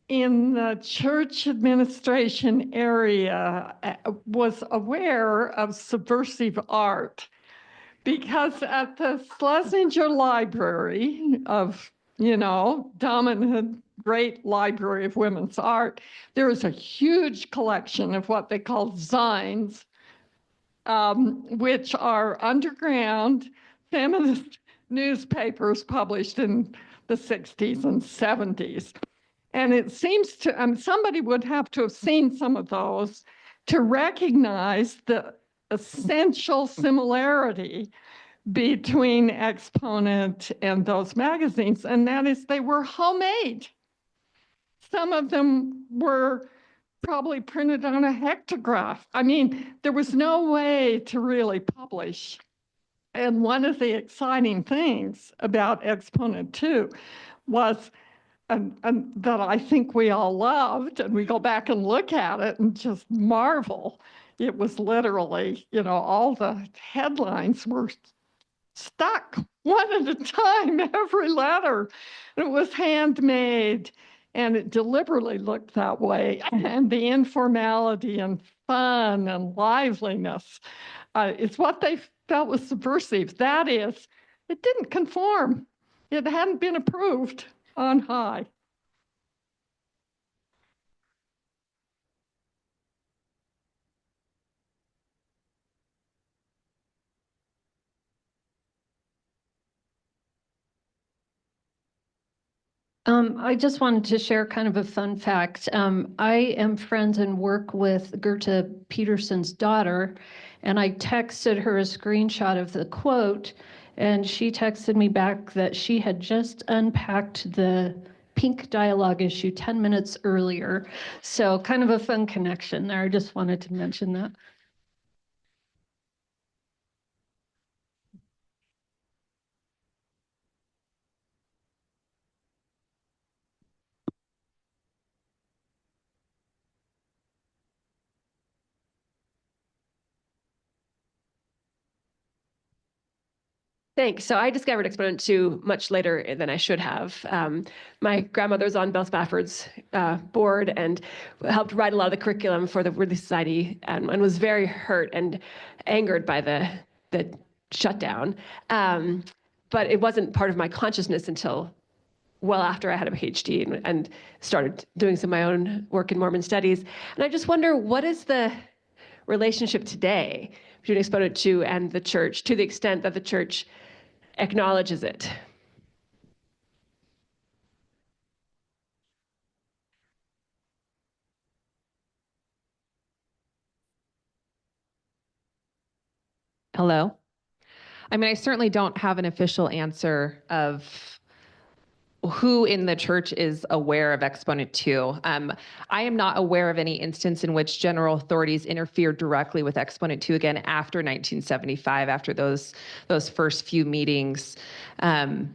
Speaker 5: in the church administration area was aware of subversive art, because at the Schlesinger Library of, dominant great library of women's art, there is a huge collection of what they call zines, which are underground feminist newspapers published in the 60s and 70s. And it seems to, somebody would have to have seen some of those to recognize the essential similarity between Exponent and those magazines, and that is they were homemade. Some of them were probably printed on a hectograph. There was no way to really publish. And one of the exciting things about Exponent 2 was, and that I think we all loved, and we go back and look at it and just marvel. It was literally, all the headlines were stuck one at a time, every letter. It was handmade, and it deliberately looked that way. And the informality and fun and liveliness is what they felt was subversive. That is, it didn't conform. It hadn't been approved on high.
Speaker 6: I just wanted to share kind of a fun fact. I am friends and work with Gerta Peterson's daughter, and I texted her a screenshot of the quote, and she texted me back that she had just unpacked the pink dialogue issue 10 minutes earlier. So kind of a fun connection there. I just wanted to mention that.
Speaker 7: Thanks. So I discovered Exponent 2 much later than I should have. My grandmother was on Bell Spafford's board and helped write a lot of the curriculum for the Worthy Society, and was very hurt and angered by the shutdown. But it wasn't part of my consciousness until well after I had a PhD and started doing some of my own work in Mormon studies. And I just wonder, what is the relationship today between Exponent 2 and the church, to the extent that the church acknowledges it?
Speaker 1: Hello? I certainly don't have an official answer of who in the church is aware of Exponent 2. I am not aware of any instance in which general authorities interfered directly with Exponent 2 again after 1975, after those first few meetings. To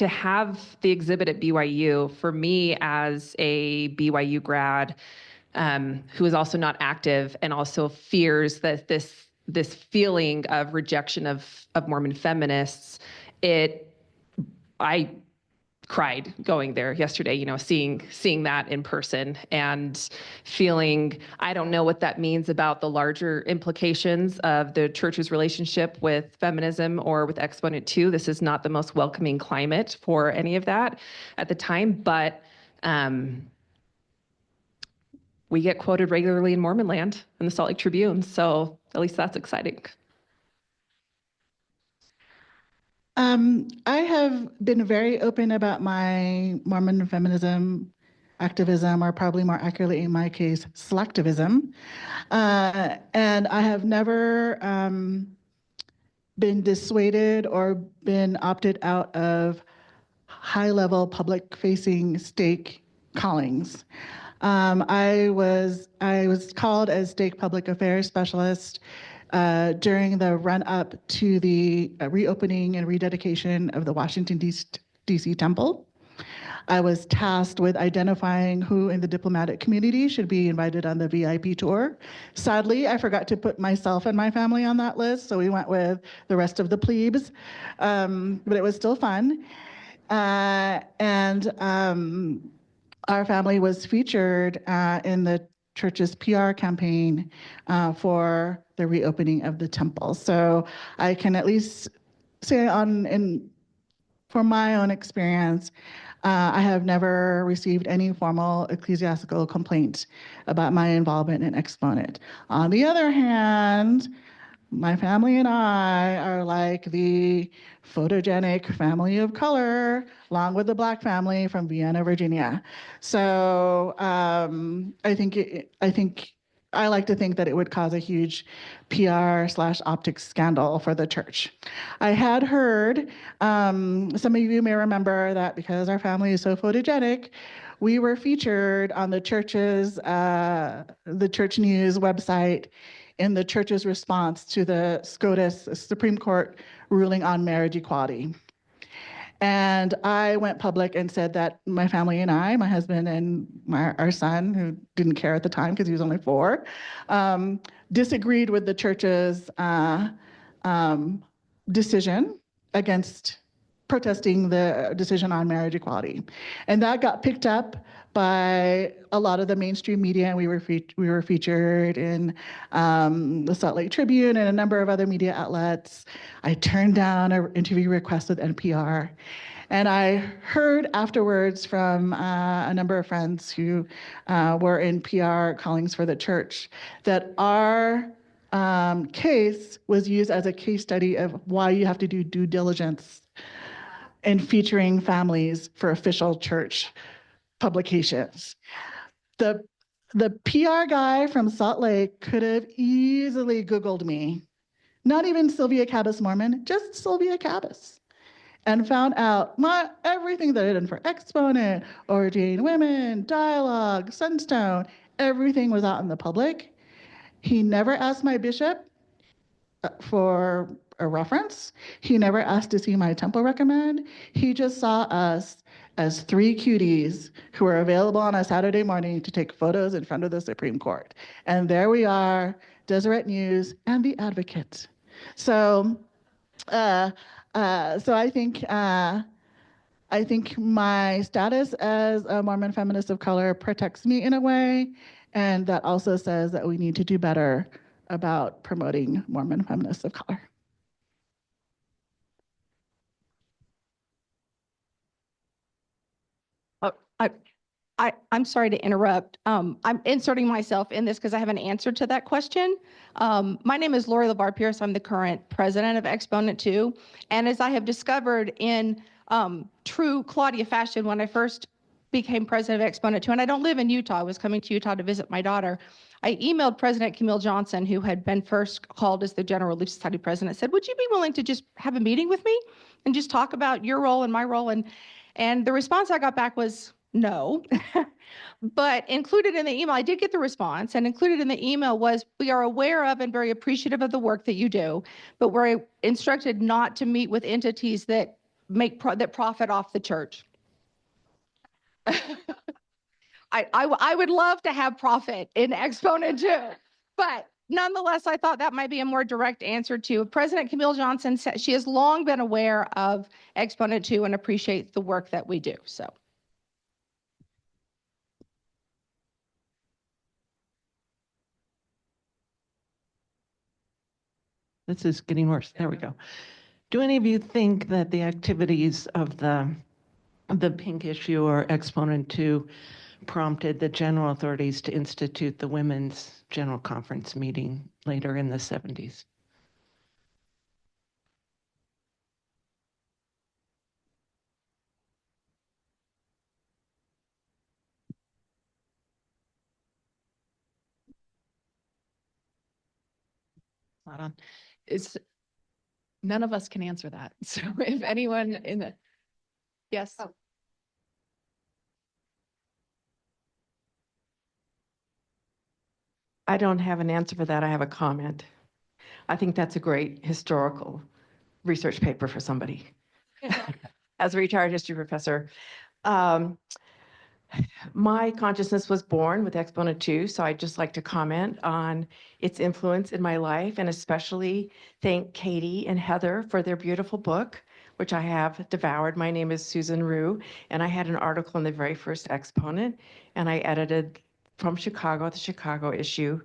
Speaker 1: have the exhibit at BYU, for me as a BYU grad, who is also not active and also fears that this feeling of rejection of Mormon feminists, I cried going there yesterday, seeing that in person and feeling, I don't know what that means about the larger implications of the church's relationship with feminism or with Exponent 2. This is not the most welcoming climate for any of that at the time, but we get quoted regularly in Mormon land in the Salt Lake Tribune, so at least that's exciting.
Speaker 3: I have been very open about my Mormon feminism activism, or probably more accurately in my case, slacktivism. And I have never been dissuaded or been opted out of high-level public-facing stake callings. I was called as stake public affairs specialist during the run-up to the reopening and rededication of the Washington, D.C. temple. I was tasked with identifying who in the diplomatic community should be invited on the VIP tour. Sadly, I forgot to put myself and my family on that list, so we went with the rest of the plebes, but it was still fun. And our family was featured in the church's PR campaign for the reopening of the temple. So I can at least say from my own experience, I have never received any formal ecclesiastical complaint about my involvement in Exponent. On the other hand, my family and I are like the photogenic family of color, along with the Black family from Vienna, Virginia. So I like to think that it would cause a huge PR/optics scandal for the church. I had heard, some of you may remember that because our family is so photogenic, we were featured on the Church News website in the church's response to the SCOTUS Supreme Court ruling on marriage equality. And I went public and said that my family and I, my husband and our son, who didn't care at the time because he was only 4, disagreed with the church's decision against protesting the decision on marriage equality. And that got picked up by a lot of the mainstream media, and we were featured in the Salt Lake Tribune and a number of other media outlets. I turned down an interview request with NPR, and I heard afterwards from a number of friends who were in PR callings for the church that our case was used as a case study of why you have to do due diligence in featuring families for official church publications. The PR guy from Salt Lake could have easily Googled me, not even Sylvia Cabus Mormon, just Sylvia Cabus, and found out everything that I did for Exponent, Ordained Women, Dialogue, Sunstone, everything was out in the public. He never asked my bishop for a reference. He never asked to see my temple recommend. He just saw us as 3 cuties who were available on a Saturday morning to take photos in front of the Supreme Court. And there we are, Deseret News and The Advocate. So I think my status as a Mormon feminist of color protects me in a way, and that also says that we need to do better about promoting Mormon feminists of color.
Speaker 8: I'm sorry to interrupt. I'm inserting myself in this because I have an answer to that question. My name is Lori LeVar Pierce. I'm the current president of Exponent 2. And as I have discovered in true Claudia fashion, when I first became president of Exponent 2, and I don't live in Utah, I was coming to Utah to visit my daughter, I emailed President Camille Johnson, who had been first called as the General Relief Society president, said, would you be willing to just have a meeting with me and just talk about your role and my role? And the response I got back was, no. But included in the email, I did get the response, and included in the email was, we are aware of and very appreciative of the work that you do, but we're instructed not to meet with entities that that profit off the church. I would love to have profit in Exponent 2, but nonetheless, I thought that might be a more direct answer to President Camille Johnson. She has long been aware of Exponent 2 and appreciates the work that we do. So.
Speaker 9: This is getting worse. There we go. Do any of you think that the activities of the pink issue or Exponent 2 prompted the general authorities to institute the Women's General Conference meeting later in the 70s? Not on.
Speaker 4: none of us can answer that. So if anyone in the, yes.
Speaker 10: Oh.
Speaker 11: I don't have an answer for that. I have a comment. I think that's a great historical research paper for somebody. As a retired history professor, um, my consciousness was born with Exponent 2, so I'd just like to comment on its influence in my life, and especially thank Katie and Heather for their beautiful book, which I have devoured. My name is Susan Rue, and I had an article in the very first Exponent, and I edited from Chicago, the Chicago issue.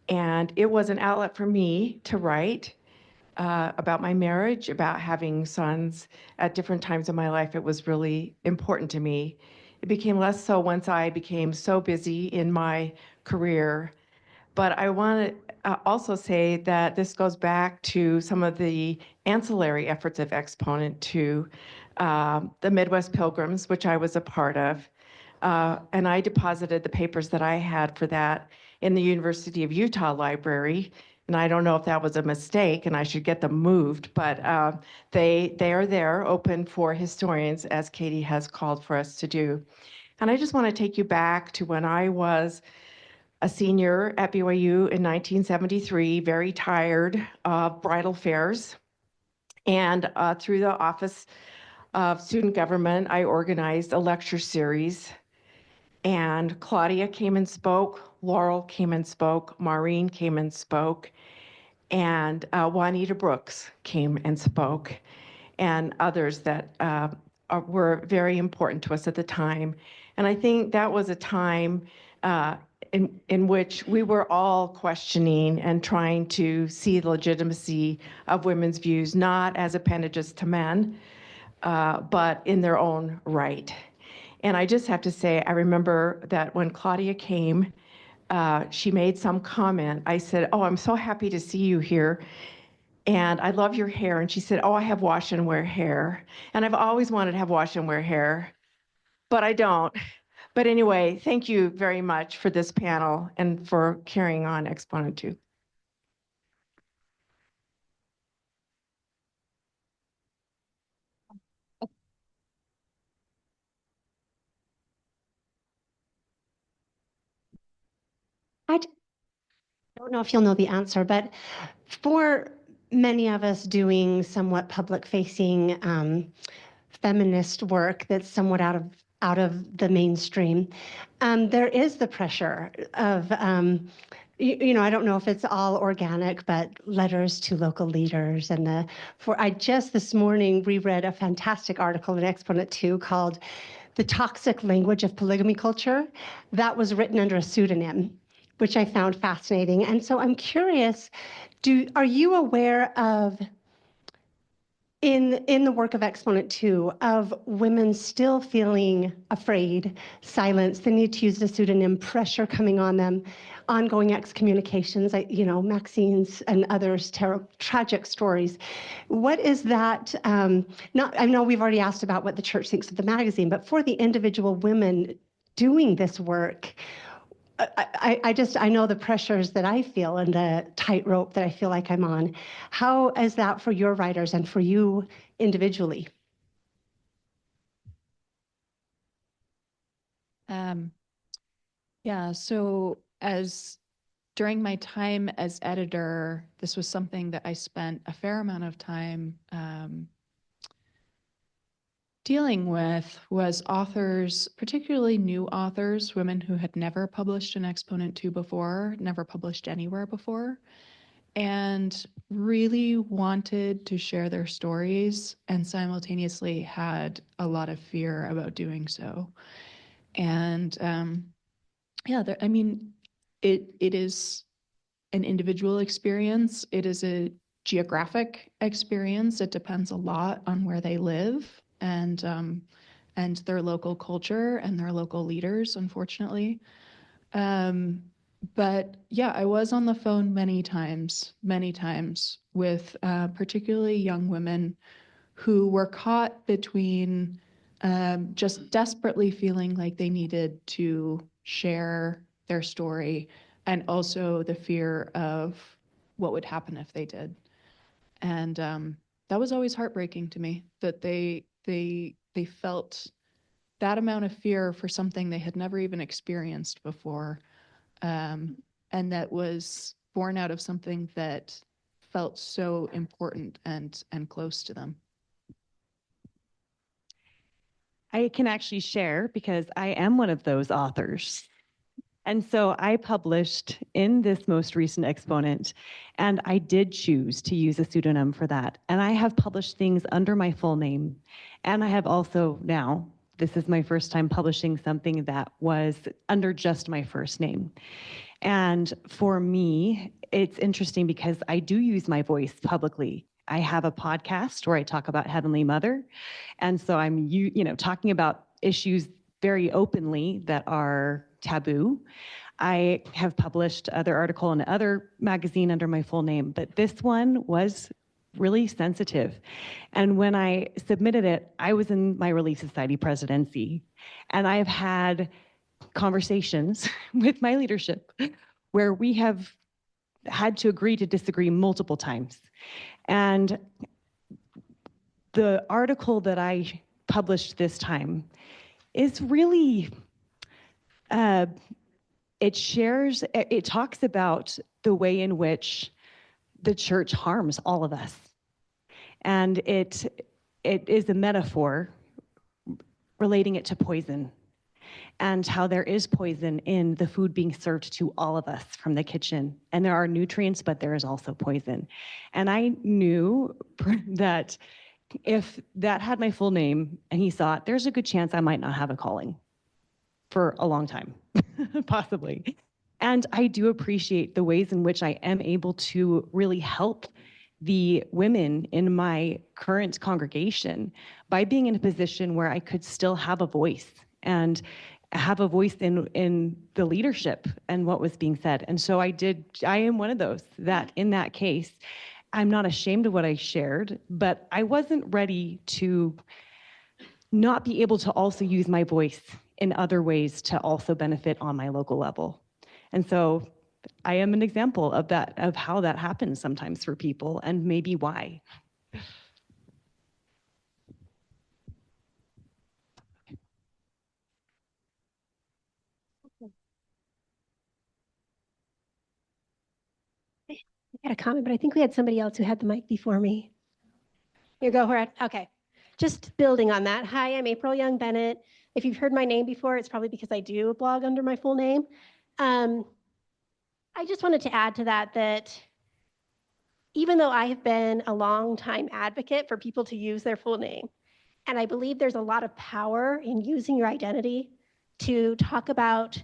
Speaker 11: And it was an outlet for me to write about my marriage, about having sons at different times in my life. It was really important to me. It became less so once I became so busy in my career. But I want to also say that this goes back to some of the ancillary efforts of Exponent to the Midwest Pilgrims, which I was a part of. And I deposited the papers that I had for that in the University of Utah library. And I don't know if that was a mistake and I should get them moved, but they are there, open for historians, as Katie has called for us to do. And I just want to take you back to when I was a senior at BYU in 1973, very tired of bridal fairs. And through the Office of Student Government, I organized a lecture series. And Claudia came and spoke, Laurel came and spoke, Maureen came and spoke, and Juanita Brooks came and spoke, and others that were very important to us at the time. And I think that was a time in which we were all questioning and trying to see the legitimacy of women's views, not as appendages to men, but in their own right. And I just have to say, I remember that when Claudia came, she made some comment. I said, "Oh, I'm so happy to see you here. And I love your hair." And she said, "Oh, I have wash and wear hair. And I've always wanted to have wash and wear hair, but I don't." But anyway, thank you very much for this panel and for carrying on Exponent 2.
Speaker 10: I don't know if you'll know the answer, but for many of us doing somewhat public-facing feminist work that's somewhat out of the mainstream, there is the pressure of I don't know if it's all organic, but letters to local leaders and I just this morning reread a fantastic article in Exponent 2 called "The Toxic Language of Polygamy Culture" that was written under a pseudonym, which I found fascinating. And so I'm curious, are you aware of, in the work of Exponent 2, of women still feeling afraid, silenced, the need to use the pseudonym, pressure coming on them, ongoing excommunications, Maxine's and others' tragic stories? What is that, I know we've already asked about what the church thinks of the magazine, but for the individual women doing this work, I know the pressures that I feel and the tightrope that I feel like I'm on. How is that for your writers and for you individually?
Speaker 4: Yeah, so during my time as editor, this was something that I spent a fair amount of time dealing with, was authors, particularly new authors, women who had never published in Exponent 2 before, never published anywhere before, and really wanted to share their stories and simultaneously had a lot of fear about doing so. And it is an individual experience. It is a geographic experience. It depends a lot on where they live and their local culture and their local leaders, unfortunately. But yeah, I was on the phone many times with particularly young women who were caught between just desperately feeling like they needed to share their story and also the fear of what would happen if they did. And that was always heartbreaking to me, that they felt that amount of fear for something they had never even experienced before, and that was born out of something that felt so important and close to them.
Speaker 12: I can actually share because I am one of those authors. And so I published in this most recent exponent, and I did choose to use a pseudonym for that. And I have published things under my full name. And I have also now, this is my first time publishing something that was under just my first name. And for me, it's interesting because I do use my voice publicly. I have a podcast where I talk about Heavenly Mother. And so I'm talking about issues very openly that are taboo. I have published other article in other magazine under my full name, but this one was really sensitive. And when I submitted it, I was in my Relief Society presidency, and I've had conversations with my leadership where we have had to agree to disagree multiple times. And the article that I published this time is really, it talks about the way in which the church harms all of us. And it is a metaphor relating it to poison, and how there is poison in the food being served to all of us from the kitchen. And there are nutrients, but there is also poison. And I knew that if that had my full name and he saw it, there's a good chance I might not have a calling for a long time, possibly. And I do appreciate the ways in which I am able to really help the women in my current congregation by being in a position where I could still have a voice and have a voice in the leadership and what was being said. And so I am one of those that in that case, I'm not ashamed of what I shared, but I wasn't ready to not be able to also use my voice in other ways to also benefit on my local level. And so I am an example of that, of how that happens sometimes for people and maybe why.
Speaker 13: I had a comment, but I think we had somebody else who had the mic before me. You go, Brad. Okay. Just building on that. Hi, I'm April Young Bennett. If you've heard my name before, it's probably because I do blog under my full name. I just wanted to add to that even though I have been a long-time advocate for people to use their full name, and I believe there's a lot of power in using your identity to talk about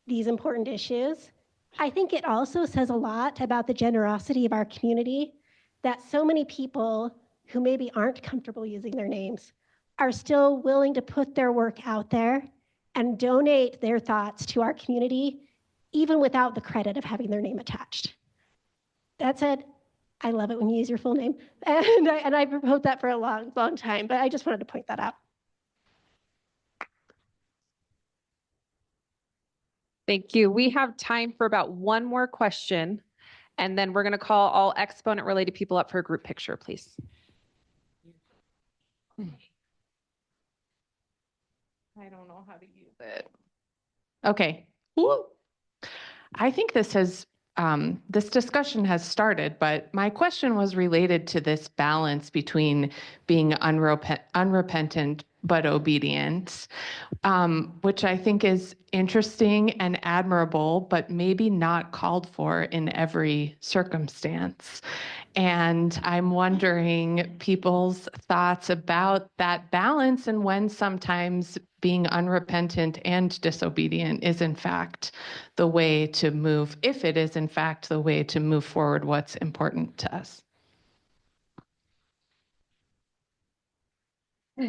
Speaker 13: these important issues, I think it also says a lot about the generosity of our community that so many people who maybe aren't comfortable using their names are still willing to put their work out there and donate their thoughts to our community, even without the credit of having their name attached. That said, I love it when you use your full name, and I've promoted that for a long, long time, but I just wanted to point that out.
Speaker 1: Thank you. We have time for about one more question, and then we're going to call all exponent-related people up for a group picture, please.
Speaker 14: I don't know how to use it. Okay. Ooh. I think this discussion has started, but my question was related to this balance between being unrepentant but obedient, which I think is interesting and admirable, but maybe not called for in every circumstance. And I'm wondering people's thoughts about that balance and when sometimes being unrepentant and disobedient is in fact the way to move, if it is in fact the way to move forward what's important to us.
Speaker 1: I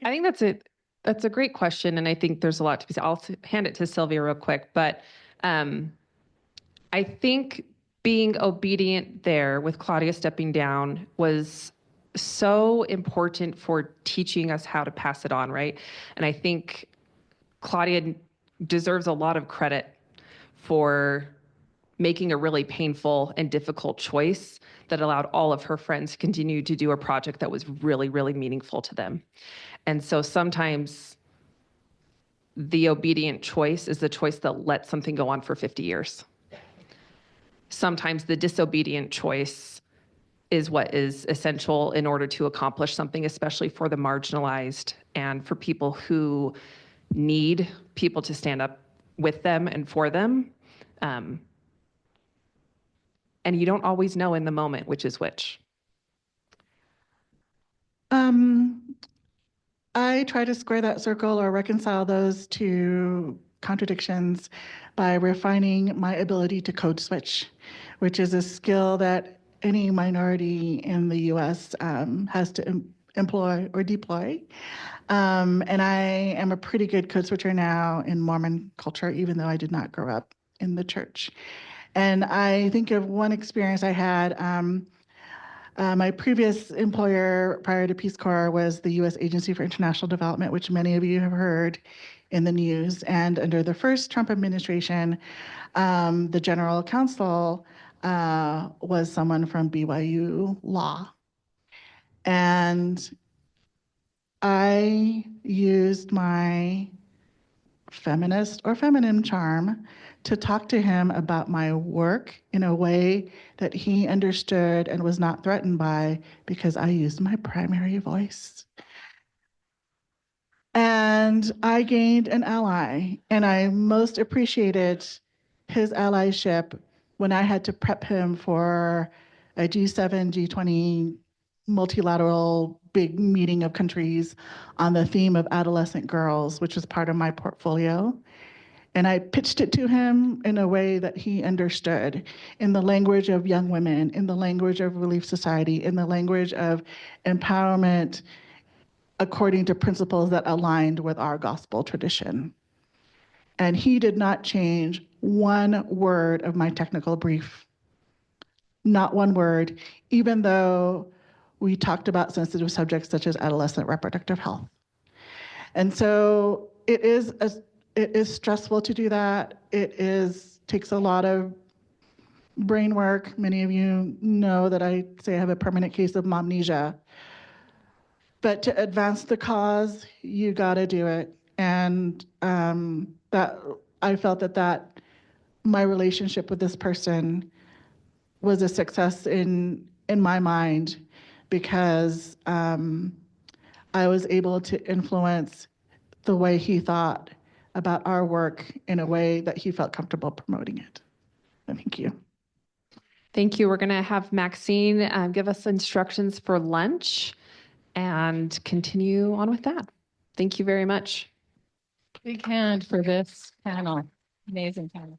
Speaker 1: think that's a great question, and I think there's a lot to be said. I'll hand it to Sylvia real quick, but I think being obedient there with Claudia stepping down was so important for teaching us how to pass it on, right? And I think Claudia deserves a lot of credit for making a really painful and difficult choice that allowed all of her friends to continue to do a project that was really, really meaningful to them. And so sometimes the obedient choice is the choice that lets something go on for 50 years. Sometimes the disobedient choice is what is essential in order to accomplish something, especially for the marginalized and for people who need people to stand up with them and for them. And you don't always know in the moment which is which.
Speaker 3: I try to square that circle or reconcile those two contradictions by refining my ability to code switch, which is a skill that any minority in the US has to employ or deploy. And I am a pretty good code switcher now in Mormon culture, even though I did not grow up in the church. And I think of one experience I had. My previous employer prior to Peace Corps was the U.S. Agency for International Development, which many of you have heard in the news. And under the first Trump administration, the general counsel was someone from BYU Law. And I used my feminist or feminine charm to talk to him about my work in a way that he understood and was not threatened by, because I used my primary voice. And I gained an ally, and I most appreciated his allyship when I had to prep him for a G7, G20 multilateral big meeting of countries on the theme of adolescent girls, which was part of my portfolio. And I pitched it to him in a way that he understood, in the language of young women, in the language of Relief Society, in the language of empowerment according to principles that aligned with our gospel tradition. And he did not change one word of my technical brief. Not one word, even though we talked about sensitive subjects such as adolescent reproductive health. And so it is stressful to do that. Takes a lot of brain work. Many of you know that I say I have a permanent case of momnesia. But to advance the cause, you gotta do it. And that I felt that my relationship with this person was a success in my mind, because I was able to influence the way he thought about our work in a way that he felt comfortable promoting it. Thank you.
Speaker 1: Thank you. We're going to have Maxine give us instructions for lunch and continue on with that. Thank you very much.
Speaker 15: Big hand for this panel. Amazing panel.